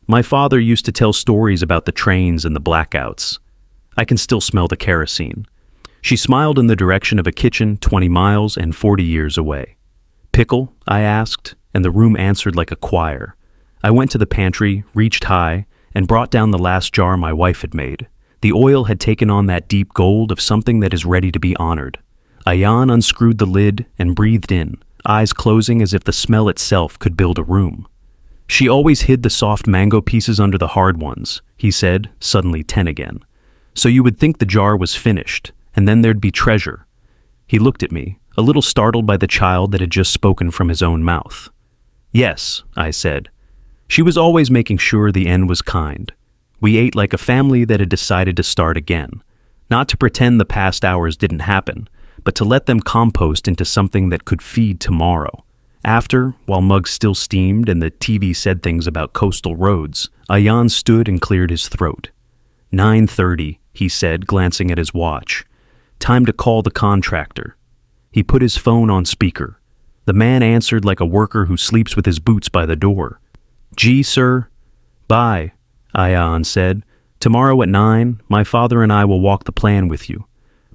my father used to tell stories about the trains and the blackouts. I can still smell the kerosene. She smiled in the direction of a kitchen 20 miles and 40 years away. Pickle? I asked, and the room answered like a choir. I went to the pantry, reached high, and brought down the last jar my wife had made. The oil had taken on that deep gold of something that is ready to be honored. Ayan unscrewed the lid and breathed in, eyes closing as if the smell itself could build a room. She always hid the soft mango pieces under the hard ones, he said, suddenly 10 again. So you would think the jar was finished, and then there'd be treasure. He looked at me, a little startled by the child that had just spoken from his own mouth. Yes, I said. She was always making sure the end was kind. We ate like a family that had decided to start again, not to pretend the past hours didn't happen, but to let them compost into something that could feed tomorrow. After, while mugs still steamed and the TV said things about coastal roads, Ayan stood and cleared his throat. 9:30, he said, glancing at his watch. Time to call the contractor. He put his phone on speaker. The man answered like a worker who sleeps with his boots by the door. Gee, sir. Bye, Ayan said. Tomorrow at 9, my father and I will walk the plan with you.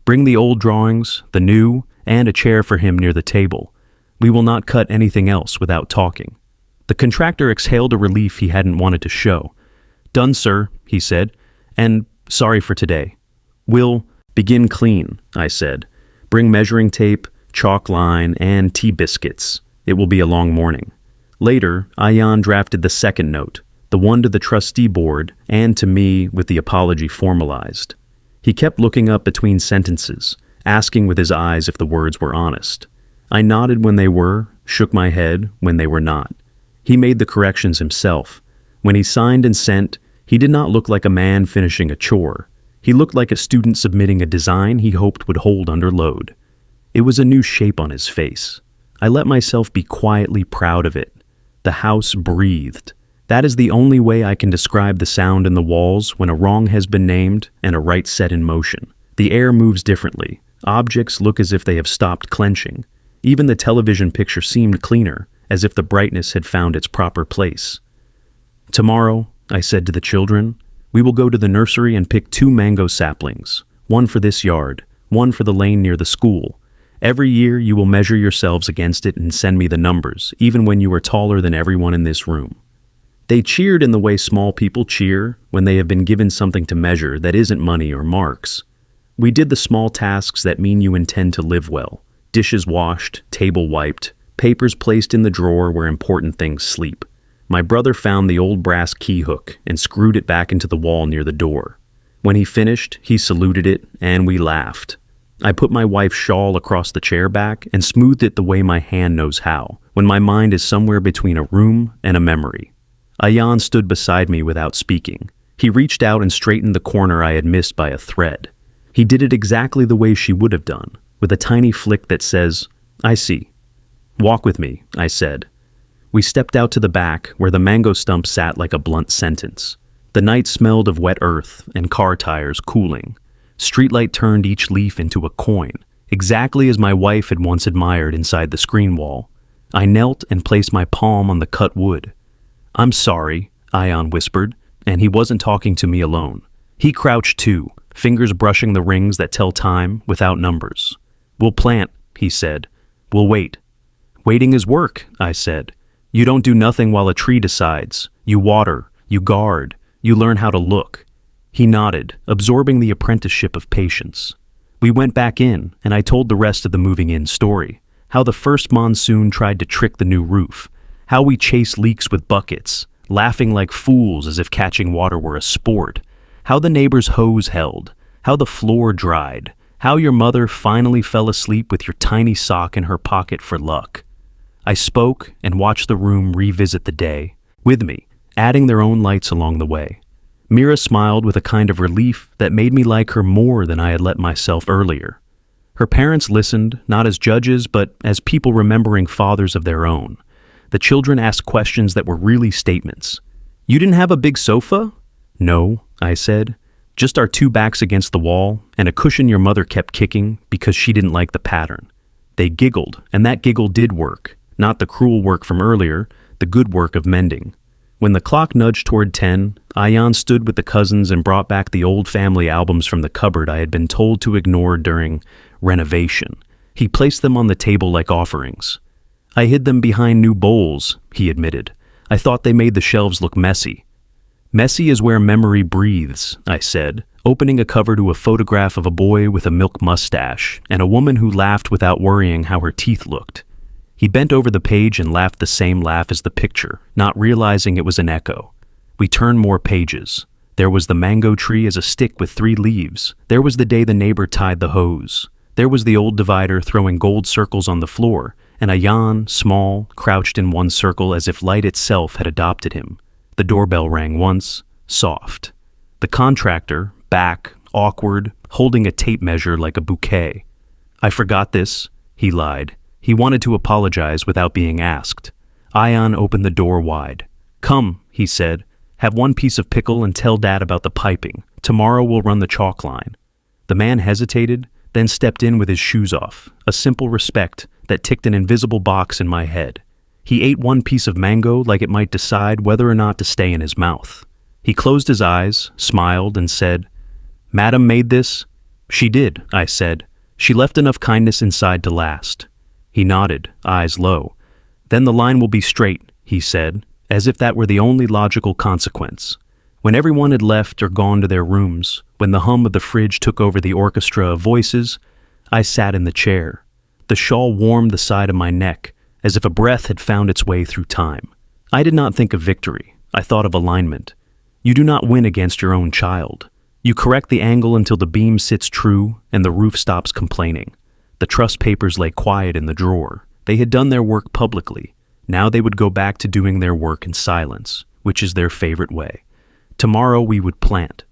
Bring the old drawings, the new, and a chair for him near the table. We will not cut anything else without talking. The contractor exhaled a relief he hadn't wanted to show. Done, sir, he said, and sorry for today. We'll begin clean, I said. Bring measuring tape, chalk line, and tea biscuits. It will be a long morning. Later, Ayan drafted the second note, the one to the trustee board and to me with the apology formalized. He kept looking up between sentences, asking with his eyes if the words were honest. I nodded when they were, shook my head when they were not. He made the corrections himself. When he signed and sent, he did not look like a man finishing a chore. He looked like a student submitting a design he hoped would hold under load. It was a new shape on his face. I let myself be quietly proud of it. The house breathed. That is the only way I can describe the sound in the walls when a wrong has been named and a right set in motion. The air moves differently. Objects look as if they have stopped clenching. Even the television picture seemed cleaner, as if the brightness had found its proper place. Tomorrow, I said to the children, we will go to the nursery and pick 2 mango saplings, one for this yard, one for the lane near the school. Every year you will measure yourselves against it and send me the numbers, even when you are taller than everyone in this room. They cheered in the way small people cheer when they have been given something to measure that isn't money or marks. We did the small tasks that mean you intend to live well. Dishes washed, table wiped, papers placed in the drawer where important things sleep. My brother found the old brass key hook and screwed it back into the wall near the door. When he finished, he saluted it, and we laughed. I put my wife's shawl across the chair back and smoothed it the way my hand knows how, when my mind is somewhere between a room and a memory. Ayan stood beside me without speaking. He reached out and straightened the corner I had missed by a thread. He did it exactly the way she would have done, with a tiny flick that says, I see. Walk with me, I said. We stepped out to the back, where the mango stump sat like a blunt sentence. The night smelled of wet earth and car tires cooling. Streetlight turned each leaf into a coin, exactly as my wife had once admired inside the screen wall. I knelt and placed my palm on the cut wood. "I'm sorry," Ion whispered, and he wasn't talking to me alone. He crouched too, fingers brushing the rings that tell time without numbers. "We'll plant," he said. "We'll wait." "Waiting is work," I said. "You don't do nothing while a tree decides. You water, you guard, you learn how to look." He nodded, absorbing the apprenticeship of patience. We went back in, and I told the rest of the moving in story. How the first monsoon tried to trick the new roof. How we chased leaks with buckets, laughing like fools as if catching water were a sport. How the neighbor's hose held. How the floor dried. How your mother finally fell asleep with your tiny sock in her pocket for luck. I spoke and watched the room revisit the day, with me, adding their own lights along the way. Mira smiled with a kind of relief that made me like her more than I had let myself earlier. Her parents listened, not as judges, but as people remembering fathers of their own. The children asked questions that were really statements. "You didn't have a big sofa?" "No," I said. "Just our two backs against the wall, and a cushion your mother kept kicking because she didn't like the pattern." They giggled, and that giggle did work. Not the cruel work from earlier, the good work of mending. When the clock nudged toward 10, Ayan stood with the cousins and brought back the old family albums from the cupboard I had been told to ignore during renovation. He placed them on the table like offerings. "I hid them behind new bowls," he admitted. "I thought they made the shelves look messy." "Messy is where memory breathes," I said, opening a cover to a photograph of a boy with a milk mustache and a woman who laughed without worrying how her teeth looked. He bent over the page and laughed the same laugh as the picture, not realizing it was an echo. We turned more pages. There was the mango tree as a stick with 3 leaves. There was the day the neighbor tied the hose. There was the old divider throwing gold circles on the floor, and Ayan, small, crouched in one circle as if light itself had adopted him. The doorbell rang once, soft. The contractor, back, awkward, holding a tape measure like a bouquet. "I forgot this," he lied. He wanted to apologize without being asked. Ion opened the door wide. "Come," he said. "Have 1 piece of pickle and tell Dad about the piping. Tomorrow we'll run the chalk line." The man hesitated, then stepped in with his shoes off, a simple respect that ticked an invisible box in my head. He ate 1 piece of mango like it might decide whether or not to stay in his mouth. He closed his eyes, smiled, and said, "Madam made this?" "She did," I said. "She left enough kindness inside to last." He nodded, eyes low. "Then the line will be straight," he said, as if that were the only logical consequence. When everyone had left or gone to their rooms, when the hum of the fridge took over the orchestra of voices, I sat in the chair. The shawl warmed the side of my neck, as if a breath had found its way through time. I did not think of victory. I thought of alignment. You do not win against your own child. You correct the angle until the beam sits true and the roof stops complaining. The trust papers lay quiet in the drawer. They had done their work publicly. Now they would go back to doing their work in silence, which is their favorite way. Tomorrow we would plant.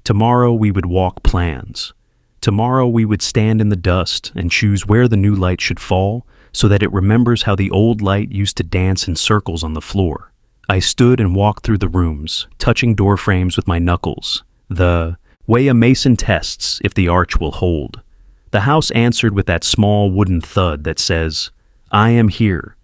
Tomorrow we would walk plans. Tomorrow we would stand in the dust and choose where the new light should fall so that it remembers how the old light used to dance in circles on the floor. I stood and walked through the rooms, touching door frames with my knuckles. The way a mason tests if the arch will hold. The house answered with that small wooden thud that says, "I am here."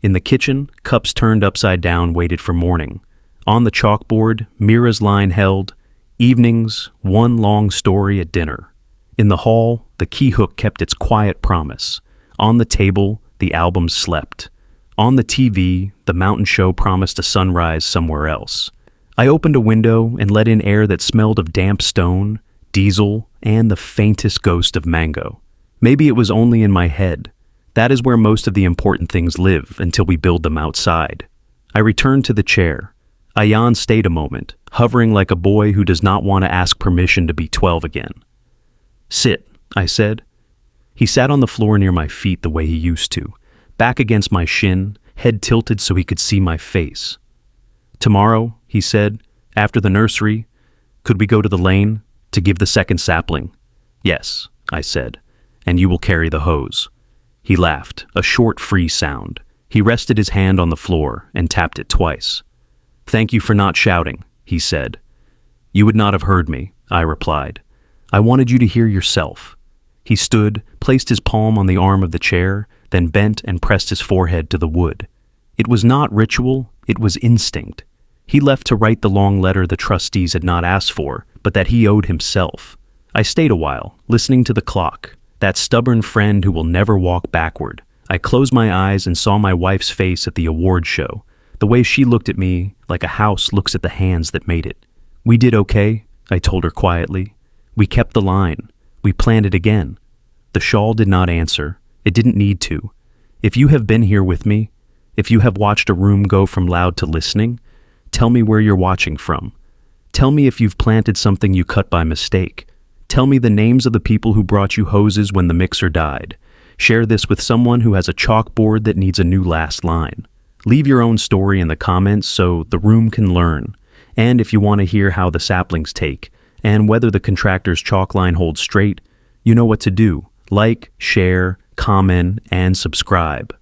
In the kitchen, cups turned upside down waited for morning. On the chalkboard, Mira's line held, "Evenings, 1 long story at dinner." In the hall, the key hook kept its quiet promise. On the table, the albums slept. On the TV, the mountain show promised a sunrise somewhere else. I opened a window and let in air that smelled of damp stone, diesel, and the faintest ghost of mango. Maybe it was only in my head. That is where most of the important things live until we build them outside. I returned to the chair. Ayan stayed a moment, hovering like a boy who does not want to ask permission to be 12 again. "Sit," I said. He sat on the floor near my feet the way he used to, back against my shin, head tilted so he could see my face. "Tomorrow," he said, "after the nursery, could we go to the lane to give the second sapling?" "Yes," I said, "and you will carry the hose." He laughed, a short, free sound. He rested his hand on the floor and tapped it twice. "Thank you for not shouting," he said. "You would not have heard me," I replied. "I wanted you to hear yourself." He stood, placed his palm on the arm of the chair, then bent and pressed his forehead to the wood. It was not ritual, it was instinct. He left to write the long letter the trustees had not asked for, but that he owed himself. I stayed a while, listening to the clock, that stubborn friend who will never walk backward. I closed my eyes and saw my wife's face at the award show, the way she looked at me like a house looks at the hands that made it. "We did okay," I told her quietly. "We kept the line. We planned it again." The shawl did not answer. It didn't need to. If you have been here with me, if you have watched a room go from loud to listening, tell me where you're watching from. Tell me if you've planted something you cut by mistake. Tell me the names of the people who brought you hoses when the mixer died. Share this with someone who has a chalkboard that needs a new last line. Leave your own story in the comments so the room can learn. And if you want to hear how the saplings take, and whether the contractor's chalk line holds straight, you know what to do. Like, share, comment, and subscribe.